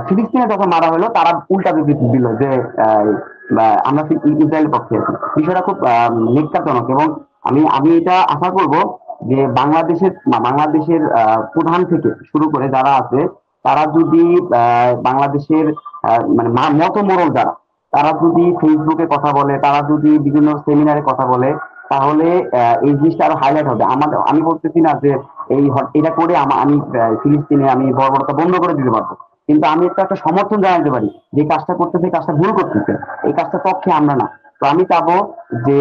ফিলিস্তিনে যখন মারা হলো তারা উল্টা বিবৃতি দিল যে আমরা ইসরায়েলের পক্ষে আছি। বিষয়টা খুব নিকারজনক। এবং আমি এটা আশা করব যে বাংলাদেশের প্রধান থেকে শুরু করে যারা আছে, তারা যদি বাংলাদেশের মানে মতমোড়ল যারা, তারা যদি ফেসবুকে কথা বলে, তারা যদি বিভিন্ন সেমিনারে কথা বলে, তাহলে এই জিনিসটা আরো হাইলাইট হবে। আমি বলতেছি না যে এটা করে আমি ফিলিস্তিনে আমি বর্বরতা বন্ধ করে দিতে পারবো, কিন্তু আমি একটা সমর্থন জানাতে পারি যে কাজটা করতেছে, কাজটা ভুল করতেছে, এই কাজটা পক্ষে আমরা না। তো আমি চাবো যে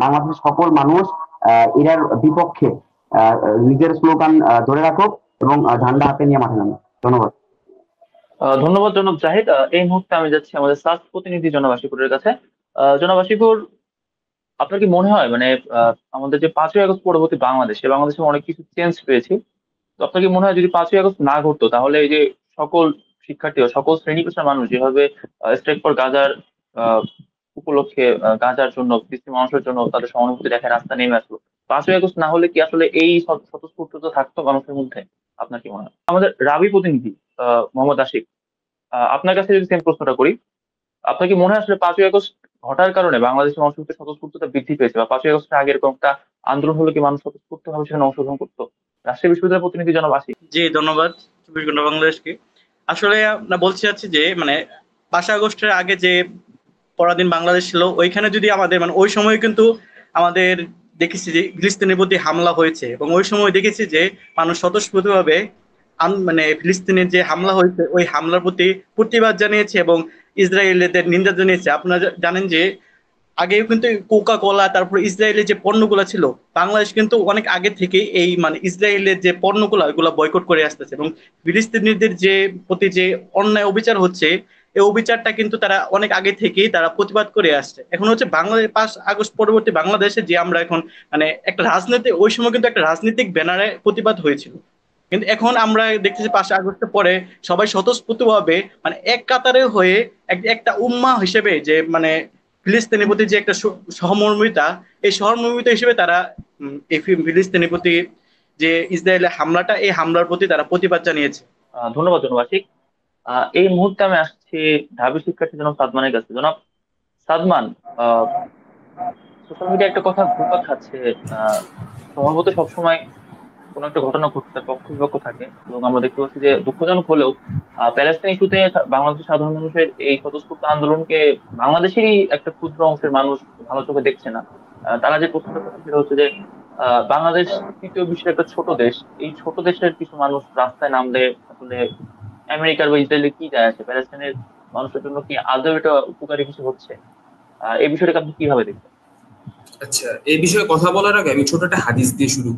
বাংলাদেশের সকল মানুষ এটার বিপক্ষে নিজের স্লোগান ধরে রাখুক এবং ঝান্ডা হাতে নিয়ে মাঠে নামে। ধন্যবাদ। ধন্যবাদ জনাব জাহিদ। এই মুহূর্তে আমি যাচ্ছি আমাদের সাস প্রতিনিধি জনাব আশিকুরের কাছে। জনাব আশিকুর, আপনার কি মনে হয় মানে আমাদের যে 5ই আগস্ট পরবর্তী বাংলাদেশে অনেক কিছু চেঞ্জ পেয়েছি, তো আপনার কি মনে হয় যদি 5ই আগস্ট না ঘটতো তাহলে এই যে সকল শিক্ষার্থী ও সকল শ্রেণী পেশার মানুষ যেভাবে স্ট্রাইক ফর গাজার উপলক্ষে গাজার জন্য ফিলিস্তিনি মানুষের জন্য তাদের সহানুভূতি দেখে রাস্তা নেমে আসলো, 5ই আগস্ট না হলে কি আসলে এই স্বতঃস্ফূর্ততা থাকতো মানুষের মধ্যে? আপনার কি মনে হয়? আমাদের রাবি প্রতিনিধি মোহাম্মদ আশিক, আপনার কাছে যদি সেম প্রশ্নটা করি, আপনার কি মনে হয় আসলে 5ই আগস্ট ঘটার কারণে বাংলাদেশের মানুষের মধ্যে স্বতঃস্ফূর্ততা বৃদ্ধি পেয়েছে, বা 5ই আগস্টের আগে এরকম একটা আন্দোলন হলে কি মানুষ স্বতঃস্ফূর্ত ভাবে সেখানে অংশগ্রহণ করতো? রাজশাহী বিশ্ববিদ্যালয়ের প্রতিনিধি জনাব আশিক। জি, ধন্যবাদ 24 ঘন্টা বাংলাদেশকে। আসলে আমরা বলতে চাচ্ছি যে মানে 5 আগস্টের আগে যে পরাধীন বাংলাদেশ ছিল, ওইখানে যদি আমাদের মানে ওই সময় কিন্তু আমাদের দেখেছি যে ফিলিস্তিনের প্রতি হামলা হয়েছে, এবং ওই সময় দেখেছি যে মানুষ স্বতঃস্ফূর্তভাবে মানে ফিলিস্তিনের যে হামলা হয়েছে ওই হামলার প্রতি প্রতিবাদ জানিয়েছে এবং ইসরায়েলিদের নিন্দা জানিয়েছে। আপনারা জানেন যে আগেও কিন্তু কোকা কোলা, তারপর ইসরায়েলের যে পণ্যগুলো ছিল, বাংলাদেশ কিন্তু অনেক আগে থেকে এই মানে ইসরায়েলের যে পণ্যগুলো ওইগুলো বয়কট করে আসতেছে, এবং ফিলিস্তিনিদের যে প্রতি যে অন্যায় অবিচার হচ্ছে, এই অবিচারটা কিন্তু তারা অনেক আগে থেকেই তারা প্রতিবাদ করে আসছে। এখন হচ্ছে বাংলাদেশ 5 আগস্ট পরবর্তী বাংলাদেশে যে আমরা এখন মানে একটা রাজনীতি, ওই সময় কিন্তু একটা রাজনৈতিক ব্যানারে প্রতিবাদ হয়েছিল, কিন্তু এখন আমরা দেখতেছি 5 আগস্টের পরে সবাই স্বতঃস্ফূর্তভাবে মানে এক কাতারে হয়ে একটা উম্মাহ হিসেবে যে মানে ফিলিস্তিনের প্রতি যে একটা সহমর্মিতা, এই সহমর্মিতা হিসেবে তারা এই ফিলিস্তিনের প্রতি যে ইসরায়েলের হামলাটা, এই হামলার প্রতি তারা প্রতিবাদ জানিয়েছে। ধন্যবাদ জনাব আশিক। এই মুহূর্তে আমি আসছি ঢাবি শিক্ষার্থী জনাব সাদমানের কাছে। জনাব সাদমান, সোশ্যাল মিডিয়া একটা কথা ঘুরপাক খাচ্ছে, সম্ভবত সবসময় কোনো একটা ঘটনা ঘটতে তার পক্ষ বিপক্ষ থাকে, এবং আমরা দেখতে পাচ্ছি যে দুঃখজনক হলেও প্যালেস্টাইন ইস্যুতে বাংলাদেশের সাধারণ মানুষের এই স্বতঃস্ফূর্ত আন্দোলনকে বাংলাদেশেরই একটা ক্ষুদ্র অংশের মানুষ ভালো চোখে দেখছে না। তারা যে প্রশ্নটা করছে সেটা হচ্ছে যে বাংলাদেশ তৃতীয় বিশ্বের একটা ছোট দেশ, এই ছোট দেশের কিছু মানুষ রাস্তায় নামলে আসলে আমেরিকার বা ইসরায়েলের কি যায় আসে? প্যালেস্টাইনের মানুষের জন্য কি আদৌ এটা উপকারী কিছু হচ্ছে? এই বিষয়টাকে আপনি কিভাবে দেখবেন? আচ্ছা, এই বিষয়ে কথা বলার আগে আমি ছোট একটা হাদিস দিয়ে শুরু।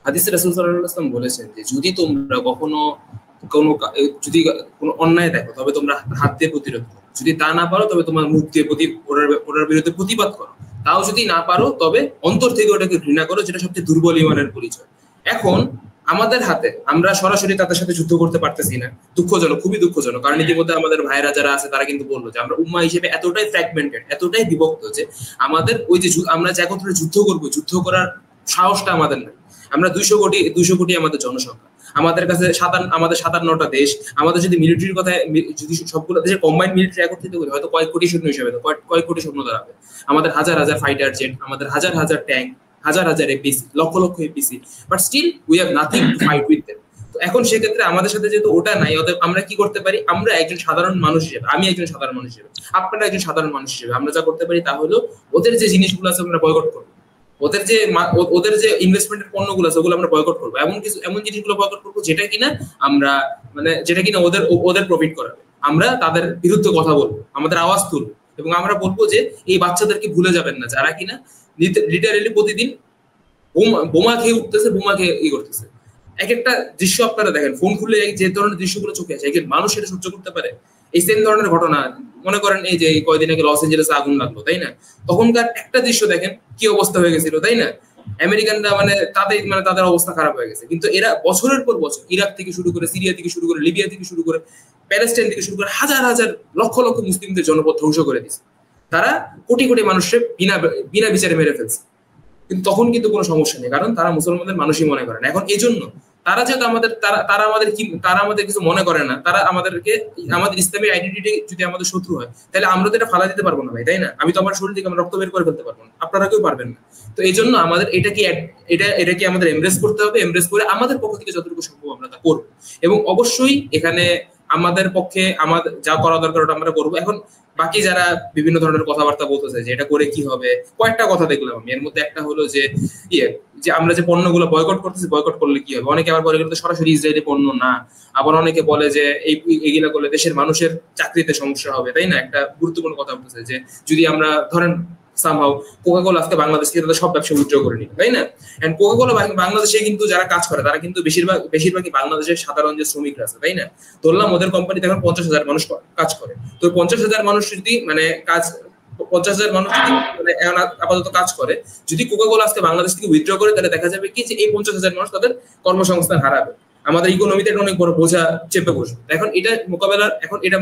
হাদিসে রাসূল সাল্লাল্লাহু আলাইহি ওয়াসাল্লাম বলেছেন যে যদি তোমরা যদি কোনো অন্যায় দেখো তবে তোমরা হাত দিয়ে প্রতিরোধ করো, যদি তা না পারো তবে তোমার মুখ দিয়ে ওটার বিরুদ্ধে প্রতিবাদ করো, তাও যদি না পারো তবে অন্তর থেকে ওটাকে ঘৃণা করো, যেটা সবচেয়ে দুর্বল ঈমানের পরিচয়। এখন আমাদের হাতে, আমরা সরাসরি তাদের সাথে যুদ্ধ করতে পারতেছি না, দুঃখজনক, খুবই দুঃখজনক। কারণ ইতিমধ্যে আমাদের ভাইরা যারা আছে তারা কিন্তু বললো যে আমরা উম্মাহ হিসেবে এতটাই ফ্র্যাগমেন্টেড, এতটাই বিভক্ত যে আমাদের ওই যে আমরা যে একত্রে যুদ্ধ করবো, যুদ্ধ করার সাহসটা আমাদের নেই। আমরা 200 কোটি আমাদের জনসংখ্যা, আমাদের কাছে আমাদের 57টা দেশ, আমাদের যদি মিলিটারির কথা, যদি সবগুলো দেশের কম্বাইন্ড মিলিটারি একত্রিত করি হয়তো কয়েক কোটি সৈন্য হিসেবে কয়েক কোটি সৈন্য দাঁড়াবে। আমাদের হাজার হাজার ফাইটার জেট, আমাদের হাজার হাজার ট্যাঙ্ক, হাজার হাজার এপিসি, লক্ষ লক্ষ এপিসি, but still we have nothing to fight with them. তো এখন সেক্ষেত্রে আমাদের সাথে যেহেতু ওটা নাই, অতএব আমরা কি করতে পারি? আমরা একজন সাধারণ মানুষ হিসেবে, আমি একজন সাধারণ মানুষ হিসেবে, আপনারা একজন সাধারণ মানুষ হিসেবে আমরা যা করতে পারি তা হলো ওদের যে জিনিসগুলো আছে আমরা বয়কট করবো। ওদের যে ইনভেস্টমেন্টের পণ্যগুলো আছে ওগুলো আমরা বয়কট করবো, এমন জিনিসগুলো বয়কট করবো যেটা কিনা ওদের ওদের প্রফিট করাবে। আমরা তাদের বিরুদ্ধে কথা বলবো, আমাদের আওয়াজ তুলবো এবং আমরা বলবো যে এই বাচ্চাদেরকে ভুলে যাবেন না যারা কিনা লিটারেলি প্রতিদিন বোমা খেয়ে উঠতেছে, বোমা খেয়ে করতেছে। এক একটা দৃশ্য আপনারা দেখেন, ফোন খুললে যে ধরনের দৃশ্যগুলো চোখে আসে, মানুষ এটা সহ্য করতে পারে? এই সেম ধরনের ঘটনা মনে করেন এই যে কয়দিন আগে লস এঞ্জেলেসে আগুন লাগলো, তাই না? তখনকার একটা দৃশ্য দেখেন কি অবস্থা হয়ে গেছিল, তাই না? আমেরিকানরা তাদের অবস্থা খারাপ হয়ে গেছে। কিন্তু এরা বছরের পর বছর ইরাক থেকে শুরু করে, সিরিয়া থেকে শুরু করে, লিবিয়া থেকে শুরু করে, প্যালেস্টাইন থেকে শুরু করে হাজার হাজার লক্ষ লক্ষ মুসলিমদের জনপদ ধ্বংস করে দিচ্ছে। তারা কোটি কোটি মানুষের বিনা বিচারে মেরে ফেলছে, কিন্তু তখন কিন্তু কোনো সমস্যা নেই, কারণ তারা মুসলমানদের মানুষই মনে করে না। এখন এই জন্য তারা যেহেতু তারা আমাদের কিছু মনে করে না, তারা আমাদের ইসলামী আইডেন্টিটি যদি আমাদের শত্রু হয়, তাহলে আমরা তো এটা ফালা দিতে পারবো না ভাই, তাই না? আমি তো আমার শরীর থেকে রক্ত বের করে ফেলতে পারবো না, আপনারা কেউ পারবেন না। তো এই জন্য আমাদের এটাকে আমাদের এমব্রেস করতে হবে। এমব্রেস করে আমাদের পক্ষ থেকে যতটুকু সম্ভব আমরা তা করবো, এবং অবশ্যই এখানে আমাদের পক্ষে আমাদের যা করা দরকার ওটা আমরা করবো। এখন বাকি যারা বিভিন্ন ধরনের কথাবার্তা বলতেছে যে এটা করে কি হবে, কয়েকটা কথা দেখলাম আমি। এর মধ্যে একটা হলো যে আমরা যে পণ্যগুলো বয়কট করতেছি, বয়কট করলে কি হবে? অনেকে আবার বলে এগুলো সরাসরি ইসরায়েলি পণ্য না। আবার অনেকে বলে যে এগুলা করলে দেশের মানুষের চাকরিতে সমস্যা হবে, তাই না? একটা গুরুত্বপূর্ণ কথা বলতেছে যে যদি আমরা ধরেন সামহাও কোকা-কোলা আজকে বাংলাদেশ থেকে তাদের সব ব্যবসা উইথড্র করে নিল, তাই না? এন্ড কোকা-কোলা বাংলাদেশে কিন্তু যারা কাজ করে তারা কিন্তু বেশিরভাগই বাংলাদেশের সাধারণ যে শ্রমিকরা আছে, তাই না? ধরলাম ওদের কোম্পানিতে এখন 50,000 মানুষ কাজ করে। তো 50,000 মানুষ যদি 50,000 মানুষ যদি আপাতত কাজ করে, যদি কোকা-কোলা আজকে বাংলাদেশ থেকে উইথড্র করে, তাহলে দেখা যাবে কি যে এই 50,000 মানুষ তাদের কর্মসংস্থান হারাবে, আমাদের ইকোনমিতে একটা অনেক বড় বোঝা চেপে বসবে। এখন এটা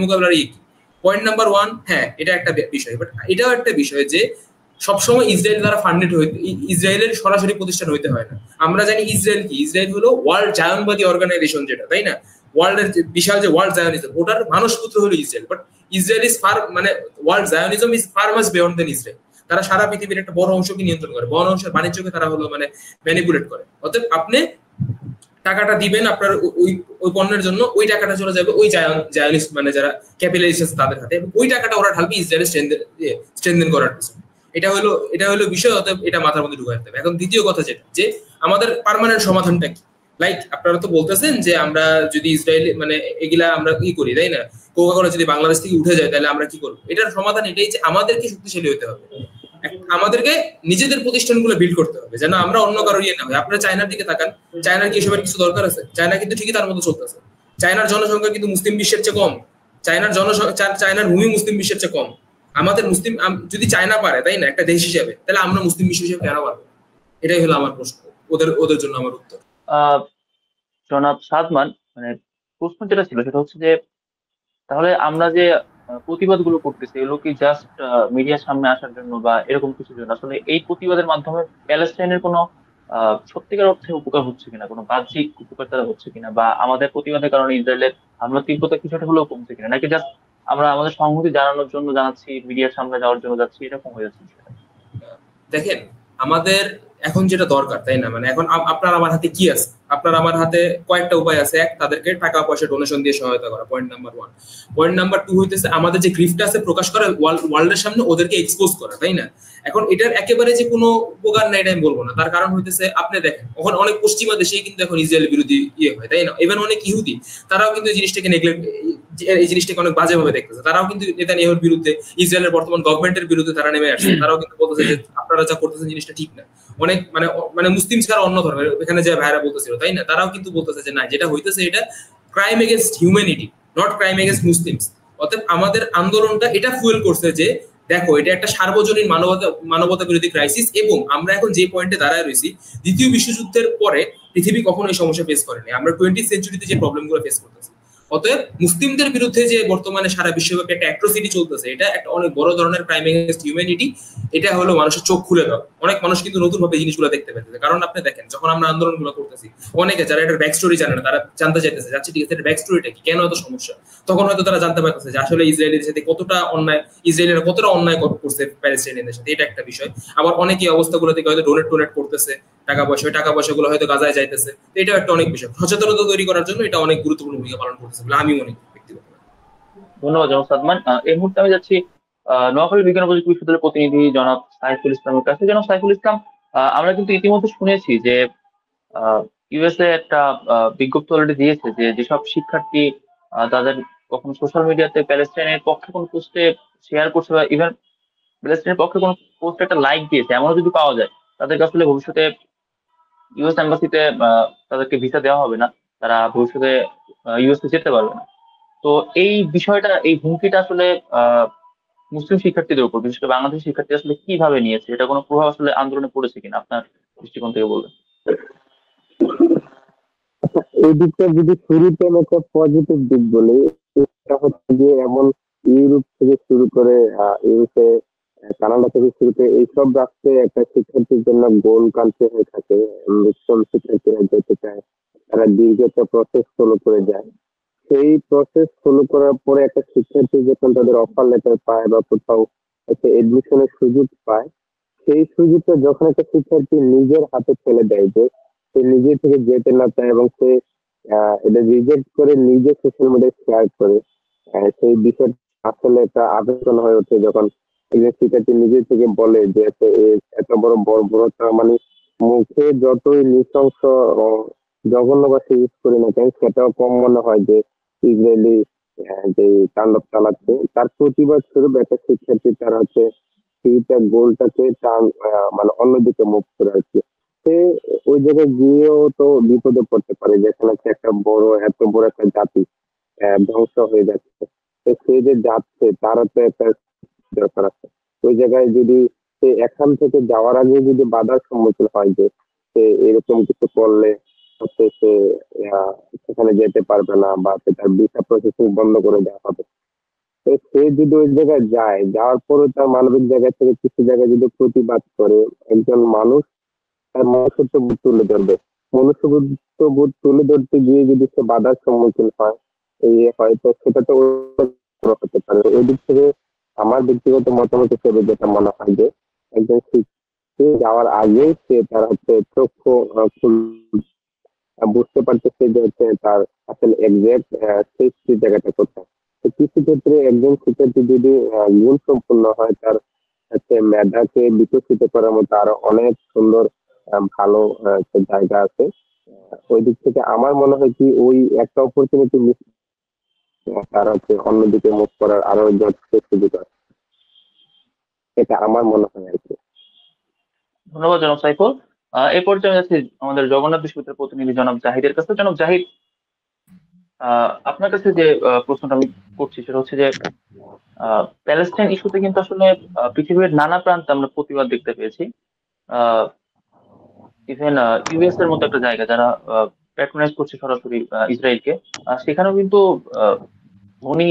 মোকাবেলার পয়েন্ট নাম্বার 1, হ্যাঁ এটা একটা বিষয়, বাট এটাও একটা বিষয় যে সবসময় ইসরায়েল দ্বারা ফান্ডেড ইসরায়েলের সরাসরি প্রতিষ্ঠান হইতে হয় না। আমরা জানি ইসরায়েল হলো ওয়ার্ল্ড জায়নবাদী অর্গানাইজেশন, যেটা, তাই না? ওয়ার্ল্ডের বিশাল যে ওয়ার্ল্ড জায়নিজম, ওটার মানসপুত্র হলো Israel. But Israel is far world Zionism is far much beyond than Israel. তারা সারা পৃথিবীর একটা বড় অংশকে নিয়ন্ত্রণ করে, বড় অংশের বাণিজ্যকে তারা হলো ম্যানিপুলেট করে। অতএব আপনি টাকাটা দিবেন আপনার ওই পণ্যের জন্য, ওই টাকাটা চলে যাবে ওই জায়নিস্ট যারা ক্যাপিটালিস্ট তাদের হাতে, এবং ওই টাকাটা ওরা ঢালবে ইসরায়েলের স্ট্রেনথেন করার পিছনে। এটা হলো বিষয়, অতএব এটা মাথার মধ্যে ঢুকাতে হবে। এখন দ্বিতীয় কথা যেটা, যে আমাদের পার্মানেন্ট সমাধানটা কি? লাইক আপনারা তো বলতেছেন যে আমরা যদি ইসরায়েল এগুলা আমরা কি করি, তাই না? কোকা-কোলা যদি বাংলাদেশ থেকে উঠে যায় তাহলে আমরা কি করবো? এটার সমাধান এটাই যে আমাদেরকে শক্তিশালী হতে হবে, আমাদেরকে নিজেদের প্রতিষ্ঠানগুলো বিল্ড করতে হবে, যেন আমরা অন্য কারোর ইয়ে না হয়। আপনারা চায়নার দিকে তাকান, চায়নার কি এসবের কিছু দরকার আছে? চায়না কিন্তু ঠিকই তার মতো চলতেছে। চায়নার জনসংখ্যা কিন্তু মুসলিম বিশ্বের চেয়ে কম, চায়নার ভূমি মুসলিম বিশ্বের চেয়ে কম। আমাদের যদি চায়না পারে, তাই না, একটা দেশ হিসেবে, তাহলে আমরা মুসলিম বিশ্ব হিসেবে কেন পারবো? এটাই হলো আমার প্রশ্ন, ওদের জন্য আমার উত্তর। জনাব সাদমান, প্রশ্ন যেটা ছিল সেটা হচ্ছে যে তাহলে আমরা যে প্রতিবাদগুলো করতেছি এগুলো কি জাস্ট মিডিয়ার সামনে আসার জন্য বা এরকম কিছুর জন্য? আসলে এই প্রতিবাদের মাধ্যমে প্যালেস্টাইনের কোনো সত্যিকার অর্থে উপকার হচ্ছে কিনা, কোনো বাহ্যিক উপকার তারা হচ্ছে কিনা, বা আমাদের প্রতিবাদের কারণে ইসরায়েলের হামলার তীব্রতা কিছুটা হলেও কমছে কিনা, নাকি জাস্ট আমরা আমাদের সংহতি জানানোর জন্য জানাচ্ছি, মিডিয়ার সামনে যাওয়ার জন্য যাচ্ছি, এরকম হয়ে যাচ্ছে? দেখেন, আমাদের এখন যেটা দরকার, তাই না, এখন আপনার আমার হাতে কি আছে? আপনার আমার হাতে কয়েকটা উপায় আছে। এক, তাদেরকে টাকা পয়সা ডোনেশন দিয়ে সহায়তা করা, পয়েন্ট নাম্বার 1। পয়েন্ট নাম্বার 2 হইতেছে আমাদের যে গ্রিফটা আছে প্রকাশ করা, ওয়ার্ল্ডের সামনে ওদেরকে এক্সপোজ করা, তাই না? এখন এটার একেবারে যে কোনো উপকার নাই এটা আমি বলবো না, তার কারণ হইতেছে আপনি দেখেন ওখানে অনেক পশ্চিমা দেশেই কিন্তু এখন ইসরায়েলের বিরোধী হয়, তাই না? ইভেন অনেক ইহুদি তারাও কিন্তু এই জিনিসটাকে অনেক বাজেভাবে দেখতেছে। তারাও কিন্তু নেতানিয়াহুর বিরুদ্ধে, ইসরায়েলের বর্তমান গভর্নমেন্টের বিরুদ্ধে তারা নেমে আসছে। তারাও কিন্তু বলতেছে যে আপনারা যা করতেছেন জিনিসটা ঠিক না। অনেক মুসলিম ছাড়া অন্য ধর্মের এখানে যে ভাইরা বলতেছিল, তাই না, তারাও কিন্তু বলতেছে যে না, যেটা হইতেছে এটা crime against humanity, not crime against Muslims. অর্থাৎ আমাদের আন্দোলনটা এটা ফুয়েল করছে যে দেখো এটা একটা সার্বজনীন মানবতা বিরোধী ক্রাইসিস, এবং আমরা এখন যে পয়েন্টে দাঁড়ায় রয়েছি, দ্বিতীয় বিশ্বযুদ্ধের পরে পৃথিবী কখনো এই সমস্যা ফেস করেনি। আমরা 20th সেঞ্চুরিতে যে প্রবলেমগুলো ফেস করতেছি, অতএব মুসলিমদের বিরুদ্ধে যে বর্তমানে সারা বিশ্বব্যাপী একটা অ্যাট্রোসিটি চলতেছে, এটা একটা অনেক বড় ধরনের ক্রাইম এগেইনস্ট হিউম্যানিটি। এটা হলো মানুষের চোখ খুলে দেওয়া। অনেক মানুষ কিন্তু নতুন ভাবে জিনিসগুলো দেখতে পেতেছে। কারণ আপনি দেখেন, যখন আমরা আন্দোলনগুলো করতেছি, অনেকে যারা এটার ব্যাক স্টোরি জানে না, তারা জানতে চাইতেছে যাচ্ছে ঠিক আছে এটার ব্যাক স্টোরিটা কি, কেন এত সমস্যা। তখন হয়তো তারা জানতে পারতেছে যে আসলে ইসরায়েলের সাথে ইসরায়েলের কতটা অন্যায় করছে প্যালেস্টাইনিয়ানদের সাথে, এটা একটা বিষয়। আবার অনেকে অবস্থাগুলো থেকে হয়তো ডোনেট করতেছে টাকা পয়সাগুলো হয়তো গাজায় যাইতেছে। এটা একটা অনেক বিষয়, সচেতনতা তৈরি করার জন্য এটা অনেক গুরুত্বপূর্ণ ভূমিকা পালন করতেছে বলে আমি মনে করি ব্যক্তিগত। ধন্যবাদ জনাব সাদমান। এই মুহূর্তে আমি যাচ্ছি নোয়াখালী বিজ্ঞান ও প্রযুক্তি বিশ্ববিদ্যালয়ের প্রতিনিধি জনাব সাইফুল ইসলামের কাছে। জনাব সাইফুল ইসলাম, আমরা কিন্তু ইতিমধ্যে শুনেছি যে ইউএসএ একটা বিজ্ঞপ্তি অলরেডি দিয়েছে যে যেসব শিক্ষার্থী তাদের কখনো সোশ্যাল মিডিয়াতে প্যালেস্টাইনের পক্ষে কোনো পোস্টে শেয়ার করছে বা ইভেন প্যালেস্টাইনের পক্ষে কোনো পোস্টে একটা লাইক দিয়েছে, এমনও যদি পাওয়া যায়, তাদেরকে আসলে ভবিষ্যতে ইউএস এম্বাসিতে তাদেরকে ভিসা দেওয়া হবে না, তারা ভবিষ্যতে ইউএসএ যেতে পারবে না। তো এই বিষয়টা, এই হুমকিটা আসলে আহ মুসলিম শিক্ষার্থীদের উপর, বিশেষ করে বাংলাদেশের শিক্ষার্থী আসলে কিভাবে নিয়েছে, এটা কোনো প্রভাব আসলে আন্দোলনে পড়েছে কিনা আপনার দৃষ্টিকোণ থেকে বলবেন? এই দিকটা যদি শুরুতে আমি একটা পজিটিভ দিক বলি, এটা হচ্ছে যে এমন ইউরোপ থেকে শুরু করে ইউরোপে কানাডা থেকে শুরু করে এইসব রাষ্ট্রে একটা শিক্ষার্থীর জন্য গোল কান্ট্রি হয়ে থাকে। মুসলিম শিক্ষার্থীরা যেতে চায়, তারা দীর্ঘ একটা প্রসেস ফলো করে যায়। সেই প্রসেস ফলো করার পরে একটা শিক্ষার্থী যখন তাদের অফার লেটার পায় বা কোথাও একটা এডমিশনের সুযোগ পায়, সেই সুযোগটা যখন একটা শিক্ষার্থী নিজের হাতে ফেলে দেয়, যে সে নিজে থেকে যেতে না চায় এবং সে এটা রিজেক্ট করে নিজে সোশ্যাল মিডিয়ায় শেয়ার করে, সেই বিষয়টা আসলে একটা আবেদন হয়ে ওঠে যখন একজন শিক্ষার্থী নিজে থেকে বলে যে এত বড় বর্বরতা, মানে মুখে যতই নৃশংস জঘন্য ভাষা ইউজ করি না কেন, সেটাও কম মনে হয় যে ইসরায়েলি যে তাণ্ডব চালাচ্ছে তার প্রতিবাদ স্বরূপ একটা শিক্ষার্থী তার হচ্ছে সেইটা গোলটাকে মানে অন্যদিকে মুভ করে আর কি। সে ওই জায়গায় গিয়েও তো বিপদে পড়তে পারে, যেখানে সে একটা বড়, এত বড় একটা জাতি ধ্বংস হয়ে যাচ্ছে। তো সে যে যাচ্ছে তারও তো একটা দরকার আছে। ওই জায়গায় যদি সে এখান থেকে যাওয়ার আগে যদি বাধার সম্মুখীন হয় যে সে এরকম কিছু করলে হচ্ছে সে আহ, সেখানে যেতে পারবে না বা সে তার ভিসা প্রসেসিং বন্ধ করে দেওয়া হবে, তো সে যদি ওই জায়গায় যায়, যাওয়ার পরে তার মানবিক জায়গা থেকে কিছু জায়গায় যদি প্রতিবাদ করে, একজন মানুষ তার মনুষ্যত্ব বোধ তুলে ধরবে। মনুষ্যত্ব বোধ তুলে ধরতে গিয়ে যদি সে বাধার সম্মুখীন হয়, এই হয়তো সেটা তো বড় হতে পারে। ওই দিক থেকে আমার ব্যক্তিগত মতামত হিসেবে যেটা মনে হয় যে একজন শিক্ষক যাওয়ার আগে সে তার হচ্ছে চক্ষু বুঝতে পারতেছে যে হচ্ছে তার আসলে এক্সাক্ট সেফটি জায়গাটা কোথায়। তো কিছু ক্ষেত্রে একজন শিক্ষার্থী যদি গুণ সম্পূর্ণ হয়, তার হচ্ছে মেধাকে বিকশিত করার মতো আরো অনেক সুন্দর ভালো একটা জায়গা আছে। ওই দিক থেকে আমার মনে হয় কি ওই একটা অপরচুনিটি মিস, তার হচ্ছে অন্যদিকে মুভ করার আরো যথেষ্ট সুযোগ আছে, এটা আমার মনে হয় আর কি। ধন্যবাদ জনাব সাইফুল। এই পর্যায়ে আছে আমাদের জগন্নাথ বিশ্ববিদ্যালয়ের প্রতিনিধি জনাব জাহিদের কাছে। জনাব জাহিদ, আপনার কাছে যে প্রশ্নটা আমি করছি সেটা হচ্ছে যে প্যালেস্টাইন ইস্যুতে কিন্তু আসলে পৃথিবীর নানা প্রান্তে আমরা প্রতিবাদ দেখতে পেয়েছি। ইভেন ইউএস এর মতো একটা জায়গা যারা প্যাট্রোনাইজ করছে সরাসরি ইসরায়েলকে, সেখানেও কিন্তু আহ, ধনী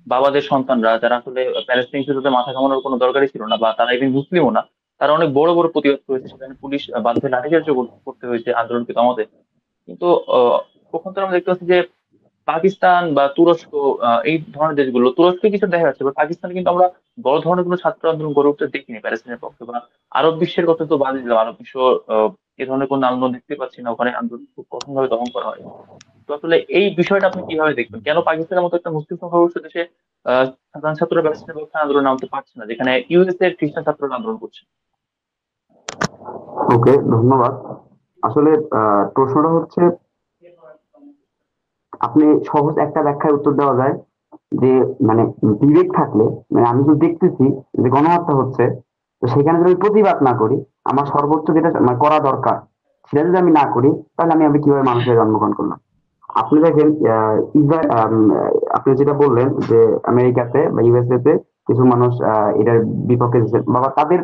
বাবাদের সন্তানরা যারা আসলে প্যালেস্টাইন ইস্যুতে মাথা ঘামানোর কোনো দরকারই ছিল না, বা তারা ইভেন মুসলিমও না, তারা অনেক বড় বড় প্রতিবাদ করেছে, সেখানে পুলিশ বাধ্য হয়ে লাঠিচার্জ করতে হয়েছে আন্দোলনকে দমাতে। কিন্তু পক্ষান্তরে আমরা দেখতে পাচ্ছি যে পাকিস্তান বা তুরস্ক, এই ধরনের দেশগুলো, তুরস্কে কিছু দেখা যাচ্ছে, বা পাকিস্তানে কিন্তু আমরা বড় ধরনের কোনো ছাত্র আন্দোলন গড়ে উঠতে দেখিনি প্যালেস্টাইনের পক্ষে। বা আরব বিশ্বের কথা তো বাদই দিলাম, আরব বিশ্ব এ ধরনের কোনো আন্দোলন দেখতে পাচ্ছি না, ওখানে আন্দোলন খুব কঠোরভাবে দমন করা হয়। তো আসলে এই বিষয়টা আপনি কিভাবে দেখবেন, কেন পাকিস্তানের মতো একটা মুসলিম সংখ্যাগরিষ্ঠ দেশে সাধারণ ছাত্ররা প্যালেস্টাইনের পক্ষে আন্দোলন নামতে পারছে না, যেখানে ইউএস এর খ্রিস্টান ছাত্ররা আন্দোলন করছে? ওকে, ধন্যবাদ। আসলে প্রশ্নটা হচ্ছে, আপনি সহজ একটা ব্যাখ্যায় উত্তর দেওয়া যায় যে মানে বিবেক থাকলে, মানে আমি যদি দেখতেছি যে গণহত্যা হচ্ছে, তো সেখানে যদি আমি প্রতিবাদ না করি, আমার সর্বোচ্চ যেটা মানে করা দরকার সেটা যদি আমি না করি, তাহলে আমি কিভাবে মানুষের জন্মগ্রহণ করলাম? আপনি দেখেন আপনি যেটা বললেন যে আমেরিকাতে বা ইউএসএ তে কিছু মানুষ এটার বিপক্ষে বাবা তাদের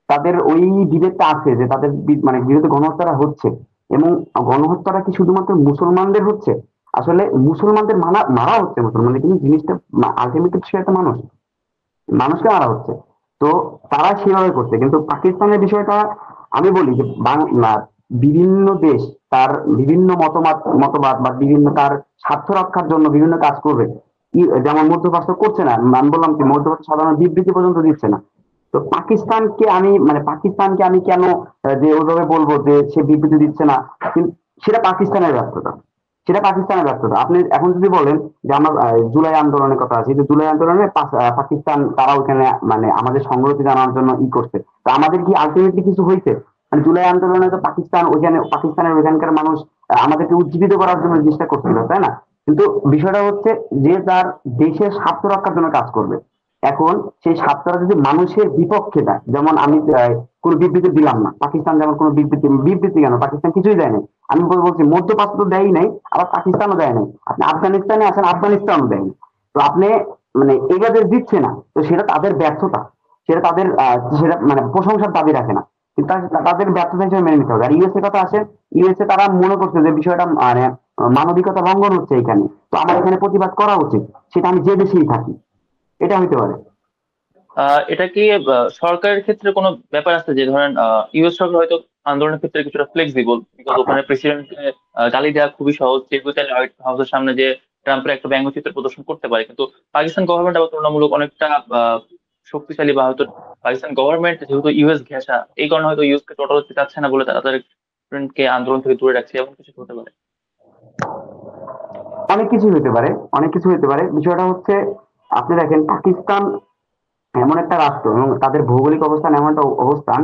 তাদের ওই বিবেকটা আছে যে তাদের মানে বিরুদ্ধে গণহত্যাটা হচ্ছে, এবং গণহত্যাটা কি শুধুমাত্র মুসলমানদের হচ্ছে? আসলে মুসলমানদের মারা হচ্ছে মুসলমানদের, কিন্তু জিনিসটা আলটিমেটলি সে একটা মানুষ, মানুষকে মারা হচ্ছে। তো তারা সেভাবে করছে, কিন্তু পাকিস্তানের বিষয়টা আমি বলি যে বিভিন্ন দেশ তার বিভিন্ন মতবাদ বা বিভিন্ন তার স্বার্থ রক্ষার জন্য বিভিন্ন কাজ করবে। যেমন মধ্যপ্রাচ্য করছে না, আমি বললাম কি মধ্যপ্রাচ্য সাধারণ বিবৃতি পর্যন্ত দিচ্ছে না। তো পাকিস্তানকে আমি কেন যে ওইভাবে বলবো যে সে বিবৃতি দিচ্ছে না? কিন্তু সেটা পাকিস্তানের ব্যর্থতা, সেটা পাকিস্তানের ব্যর্থতা। আপনি এখন যদি বলেন যে আমরা জুলাই আন্দোলনের কথা আছে, যে জুলাই আন্দোলনে পাকিস্তান তারা ওখানে মানে আমাদের সংহতি জানানোর জন্য করছে, তো আমাদের কি আলটিমেটলি কিছু হয়েছে? মানে জুলাই আন্দোলনে তো পাকিস্তান ওইখানে পাকিস্তানের ওইখানকার মানুষ আমাদেরকে উজ্জীবিত করার জন্য চেষ্টা করছিল, তাই না? কিন্তু বিষয়টা হচ্ছে যে তার দেশের স্বার্থ রক্ষার জন্য কাজ করবে। এখন সেই স্বার্থটা যদি মানুষের বিপক্ষে দেয়, যেমন আমি কোন বিবৃতি দিলাম না, পাকিস্তান যেমন কোন বিবৃতি কেন, পাকিস্তান কিছুই দেয় নাই। আমি বলছি মধ্যপ্রাচ্য তো দেয়ই নাই, আবার পাকিস্তানও দেয় নাই। আপনি আফগানিস্তানে আছেন, আফগানিস্তানও দেয়নি। তো আপনি মানে এগাদের দিচ্ছে না, তো সেটা তাদের ব্যর্থতা, সেটা তাদের সেটা মানে প্রশংসার দাবি রাখে না, কিন্তু তাদের ব্যর্থতা হিসেবে মেনে নিতে হবে। আর ইউএসএ কথা আসে, ইউএসএ তারা মনে করছে যে বিষয়টা মানে মানবিকতা লঙ্ঘন হচ্ছে এখানে, তো আমার এখানে প্রতিবাদ করা উচিত, সেটা আমি যে দেশেই থাকি। এটা হইতে পারে। এটা কি সরকারের ক্ষেত্রে কোনো ব্যাপার আছে যে ধরেন ইউএস সরকার হয়তো আন্দোলনের ক্ষেত্রে কিছুটা ফ্লেক্সিবল, বিকজ ওখানে প্রেসিডেন্টকে গালি দেওয়া খুবই সহজ, যেহেতু চাইলে হোয়াইট হাউসের সামনে যে ট্রাম্পের একটা ব্যঙ্গচিত্র প্রদর্শন করতে পারে। কিন্তু পাকিস্তান গভর্নমেন্ট আবার তুলনামূলক অনেকটা শক্তিশালী, বা হয়তো পাকিস্তান গভর্নমেন্ট যেহেতু ইউএস ঘেঁষা, এই কারণে হয়তো ইউএস কে টোটাল হতে চাচ্ছে না বলে তাদের প্রেসিডেন্টকে আন্দোলন থেকে দূরে রাখছে, এমন কিছু হতে পারে। অনেক কিছু হতে পারে, অনেক কিছু হতে পারে। বিষয়টা হচ্ছে আপনি দেখেন পাকিস্তান এমন একটা রাষ্ট্র এবং তাদের ভৌগোলিক অবস্থান এমন একটা অবস্থান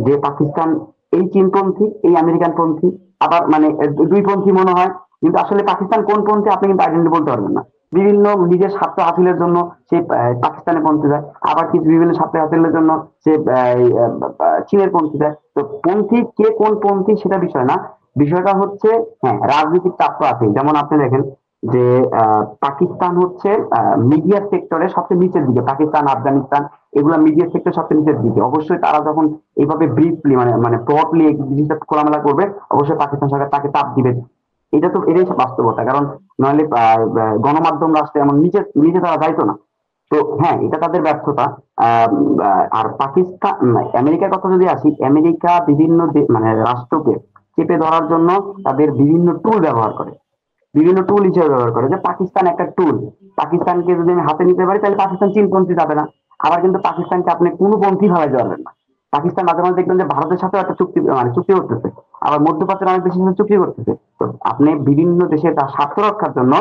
যে পাকিস্তান এই চীনপন্থী, এই আমেরিকান পন্থী, আবার মানে দুই পন্থী মনে হয়, কিন্তু আসলে পাকিস্তান কোন পন্থী আপনি কিন্তু আইডেন্টি বলতে পারবেন না। বিভিন্ন নিজের স্বার্থ হাসিলের জন্য সে পাকিস্তানের পন্থী যায়, আবার কিছু বিভিন্ন স্বার্থ হাসিলের জন্য সে চীনের পন্থী যায়। তো পন্থী কে কোন পন্থী সেটা বিষয় না, বিষয়টা হচ্ছে হ্যাঁ রাজনৈতিক চাপ তো আছে। যেমন আপনি দেখেন যে পাকিস্তান হচ্ছে মিডিয়া সেক্টরে সবচেয়ে নিচের দিকে, পাকিস্তান আফগানিস্তান এগুলা মিডিয়া সেক্টর সবচেয়ে নিচের দিকে। অবশ্যই তারা যখন এইভাবে ব্রিফলি মানে মানে ব্রডলি জিনিসটা খোলামেলা করবে, অবশ্যই পাকিস্তান সরকার তাকে চাপ দিবে। এটা তো এটাই বাস্তবতা, কারণ নইলে গণমাধ্যম রাষ্ট্রে এমন নিচে নিচে তারা যাইতো না। তো হ্যাঁ এটা তাদের ব্যর্থতা। আর পাকিস্তান আমেরিকার কথা যদি আসি, আমেরিকা বিভিন্ন মানে রাষ্ট্রকে চেপে ধরার জন্য তাদের বিভিন্ন টুল ব্যবহার করে, বিভিন্ন টুল হিসেবে ব্যবহার করে। যে পাকিস্তান একটা টুল, পাকিস্তানকে যদি আমি হাতে নিতে পারি তাহলে পাকিস্তান চীনপন্থী যাবে না, আবার কিন্তু পাকিস্তানকে আপনি কোনো পন্থী ফেলাইতে পারবেন না। পাকিস্তান মাঝে মাঝে দেখবেন যে ভারতের সাথে একটা চুক্তি মানে চুক্তি করতেছে, আবার মধ্যপ্রাচ্যের অনেক দেশের সাথে চুক্তি করতেছে। তো আপনি বিভিন্ন দেশের তার স্বার্থ রক্ষার জন্য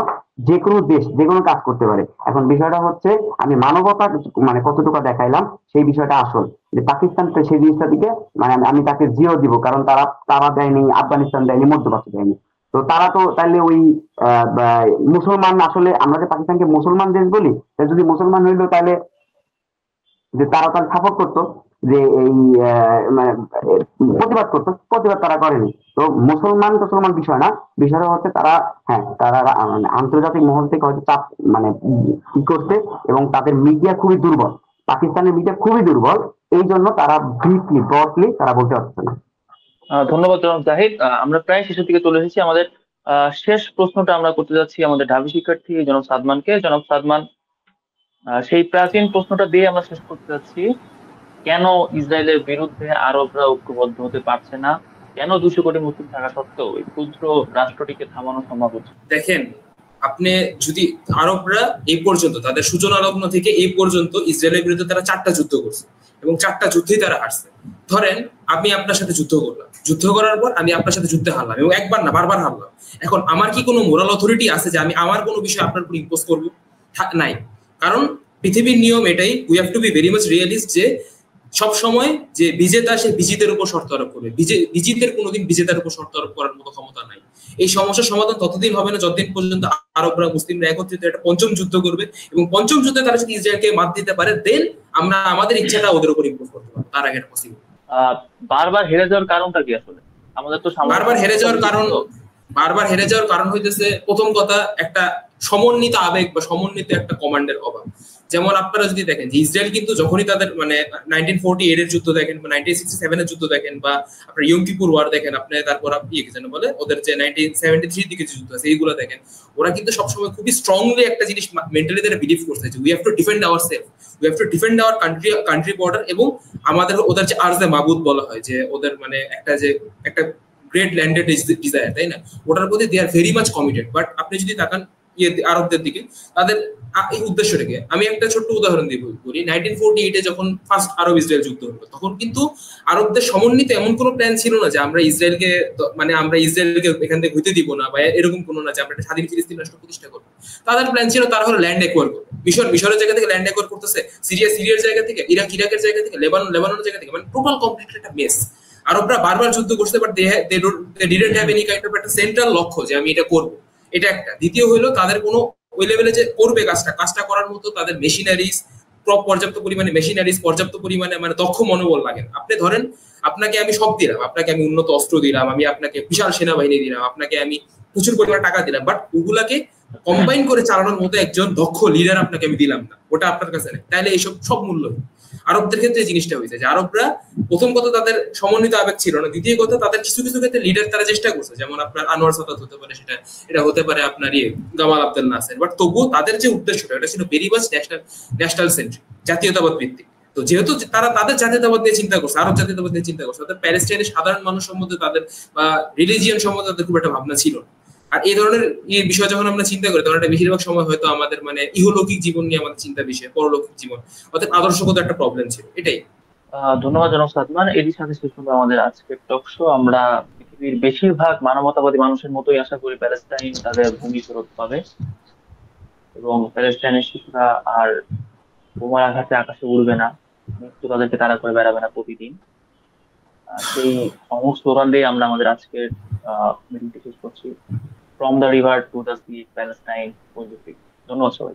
যে কোনো দেশ যে কোনো কাজ করতে পারে। এখন বিষয়টা হচ্ছে আমি মানবতা মানে কতটুকু দেখাইলাম সেই বিষয়টা আসল, যে পাকিস্তান সেই জিনিসটা দিকে মানে আমি তাকে জিরো দিব, কারণ তারা দেয়নি, আফগানিস্তান দেয়নি, মধ্যপ্রাচ্য দেয়নি। তো তারা তো তাহলে ওই মুসলমান, আসলে আমরা যে পাকিস্তানকে মুসলমান দেশ বলি, যদি মুসলমান হইলো তাহলে যে তারা তাহলে সাপোর্ট করতো, যে এই মানে প্রতিবাদ করতো, প্রতিবাদ তারা করেনি। তো মুসলমান বিষয় না, বিষয়টা হচ্ছে তারা হ্যাঁ তারা মানে আন্তর্জাতিক মহল থেকে হয়তো চাপ মানে কি করতে, এবং তাদের মিডিয়া খুবই দুর্বল, পাকিস্তানের মিডিয়া খুবই দুর্বল, এই জন্য তারা ব্রিফলি ব্রডলি তারা বলতে পারছে না। ধন্যবাদ জনাব জাহিদ। আমরা প্রায় শেষের দিকে চলে এসেছি। আমাদের শেষ প্রশ্নটা আমরা করতে যাচ্ছি আমাদের ঢাবি শিক্ষার্থী জনাব সাদমানকে। জনাব সাদমান, সেই প্রাচীন প্রশ্নটা দিয়ে আমরা শেষ করতে যাচ্ছি। কেন ইসরায়েলের বিরুদ্ধে আরবরা ঐক্যবদ্ধ হতে পারছে না? কেন 200 কোটি মুসলিম থাকা সত্ত্বেও এই ক্ষুদ্র রাষ্ট্রটিকে থামানো সম্ভব হচ্ছে? দেখেন, আপনি যদি আরবরা এই পর্যন্ত তাদের সূচনা লগ্ন থেকে এই পর্যন্ত ইসরায়েলের বিরুদ্ধে তারা 4টা যুদ্ধ করছে এবং 4টা যুদ্ধেই তারা হারছে। ধরেন আমি আপনার সাথে যুদ্ধ করলাম, যুদ্ধ করার পর আমি আপনার সাথে যুদ্ধে হারলাম এবং একবার না বারবার হারলাম। এখন আমার কি কোনো মোরাল অথরিটি আছে যে আমি আমার কোনো বিষয় আপনার উপর ইম্পোজ করবো? নাই, কারণ পৃথিবীর নিয়ম এটাই। We have to B very much realist যে সব সময় যে বিজেতা সে বিজিতের উপর শর্ত আরোপ করবে, বিজিতের কোনোদিন বিজেতার উপর শর্ত আরোপ করার মতো ক্ষমতা নাই। এই সমস্যার সমাধান ততদিন হবে না যতদিন পর্যন্ত আরবরা মুসলিমরা একত্রিত একটা পঞ্চম যুদ্ধ করবে, এবং পঞ্চম যুদ্ধে তারা যদি ইসরায়েলকে মাত দিতে পারে, দেন আমরা আমাদের ইচ্ছাটা ওদের উপর ইমপ্রুভ করতে পারবো। তার আগে এটা পসিবল। বারবার হেরে যাওয়ার কারণটা কি আসলে? আমাদের তো বারবার হেরে যাওয়ার কারণ হইতেছে, প্রথম কথা একটা সমন্বিত আবেগ বা সমন্বিত একটা কমান্ডের অভাব। যেমন আপনারা যদি দেখেন যে ইসরায়েল কিন্তু যখনই তাদের মানে 1948 এর যুদ্ধ দেখেন বা 1967 এর যুদ্ধ দেখেন বা আপনার ইয়ম কিপুর ওয়ার দেখেন, আপনি তারপর যেন বলে ওদের যে 1973 দিকে যুদ্ধ আছে এইগুলো দেখেন, ওরা কিন্তু সবসময় খুবই স্ট্রংলি একটা জিনিস মেন্টালি তারা বিলিভ করছে যে we have to defend our self, we have to defend our country border, এবং আমাদের ওদের যে আরজে মাবুদ বলা হয় যে ওদের মানে একটা গ্রেট ল্যান্ডেড ডিজায়ার, তাই না, ওটার প্রতি they are very much committed. But আপনি যদি তাকান আরবদের দিকে, তাদের এই উদ্দেশ্যটাকে আমি একটা ছোট্ট উদাহরণ দিয়ে বলি। 1948-এ যখন ফার্স্ট আরব ইসরায়েল যুদ্ধ হলো, তখন কিন্তু আরবদের সমন্বিত এমন কোনো প্ল্যান ছিল না যে আমরা ইসরায়েলকে মানে আমরা ইসরায়েলকে এখান থেকে হইতে দিব না, বা এরকম কোনো না যে আমরা একটা স্বাধীন ফিলিস্তিন রাষ্ট্র প্রতিষ্ঠা করবো। তাদের প্ল্যান ছিল তারা হলো ল্যান্ড অ্যাকোয়ার করবে। মিশরের জায়গা থেকে ল্যান্ড অ্যাকোয়ার করতেছে, সিরিয়ার জায়গা থেকে, ইরাকের জায়গা থেকে, লেবাননের জায়গা থেকে, মানে টোটাল কমপ্লিট একটা মেস। আরবরা বারবার যুদ্ধ করছে, but they didn't have any kind of একটা সেন্ট্রাল লক্ষ্য যে আমি এটা করব। এটা একটা। দ্বিতীয় হলো তাদের কোনো ওই লেভেলে যে করবে কাজটা করার মতো তাদের মেশিনারিজ, পর্যাপ্ত পরিমাণে মেশিনারিজ, পর্যাপ্ত পরিমাণে মানে দক্ষ মনোবল লাগে। আপনি ধরেন আপনাকে আমি সব দিলাম, আপনাকে আমি উন্নত অস্ত্র দিলাম, আমি আপনাকে বিশাল সেনাবাহিনী দিলাম, আপনাকে আমি প্রচুর পরিমাণে টাকা দিলাম, বাট ওগুলাকে কম্বাইন করে চালানোর মতো একজন দক্ষ লিডার আপনাকে আমি দিলাম না, ওটা আপনার কাছে নেই। তাহলে এইসব সব মূল্য। আরবদের ক্ষেত্রে এই জিনিসটা হয়েছে যে আরবরা প্রথম কথা তাদের সমন্বিত আবেগ ছিল না, দ্বিতীয় কথা তাদের কিছু কিছু ক্ষেত্রে লিডার তারা চেষ্টা করছে, যেমন আপনার আনোয়ার সাদাত হতে পারে, এটা হতে পারে আপনার গামাল আব্দেল নাসের, বাট তবুও তাদের যে উদ্দেশ্যটা এটা ছিল ভেরি মাচ ন্যাশনাল সেন্ট্রিক, জাতীয়তাবাদ ভিত্তিক। তো যেহেতু তারা তাদের জাতীয়তাবাদ নিয়ে চিন্তা করছে, আরব জাতীয়তাবাদ নিয়ে চিন্তা করছে, তাদের প্যালেস্টাইনের সাধারণ মানুষ সম্বন্ধে তাদের বা রিলিজিয়ন সম্বন্ধে তাদের খুব একটা ভাবনা ছিল না। আর এই ধরনের বিষয় যখন আমরা চিন্তা করি তখন একটা বেশিরভাগ সময় হয়তো আমাদের মানে ইহলৌকিক জীবন নিয়ে আমাদের চিন্তা বিষয়, পরলৌকিক জীবন, অর্থাৎ আদর্শগত একটা প্রবলেম ছিল। এটাই। ধন্যবাদ জনাব সাদমান। এরই সাথে শেষ হলো আমাদের আজকের টক শো। আমরা পৃথিবীর বেশিরভাগ মানবতাবাদী মানুষের মতোই আশা করি প্যালেস্টাইন তাদের ভূমি ফেরত পাবে এবং প্যালেস্টাইনের শিশুরা আর বোমার আঘাতে আকাশে উড়বে না, মৃত্যু তাদেরকে তাড়া করে বেড়াবে না প্রতিদিন। সেই সমস্ত স্লোগান দিয়ে আমরা আমাদের আজকের মিটিংটি শেষ করছি। From the river to the sea, Palestine. ধন্যবাদ সবাই।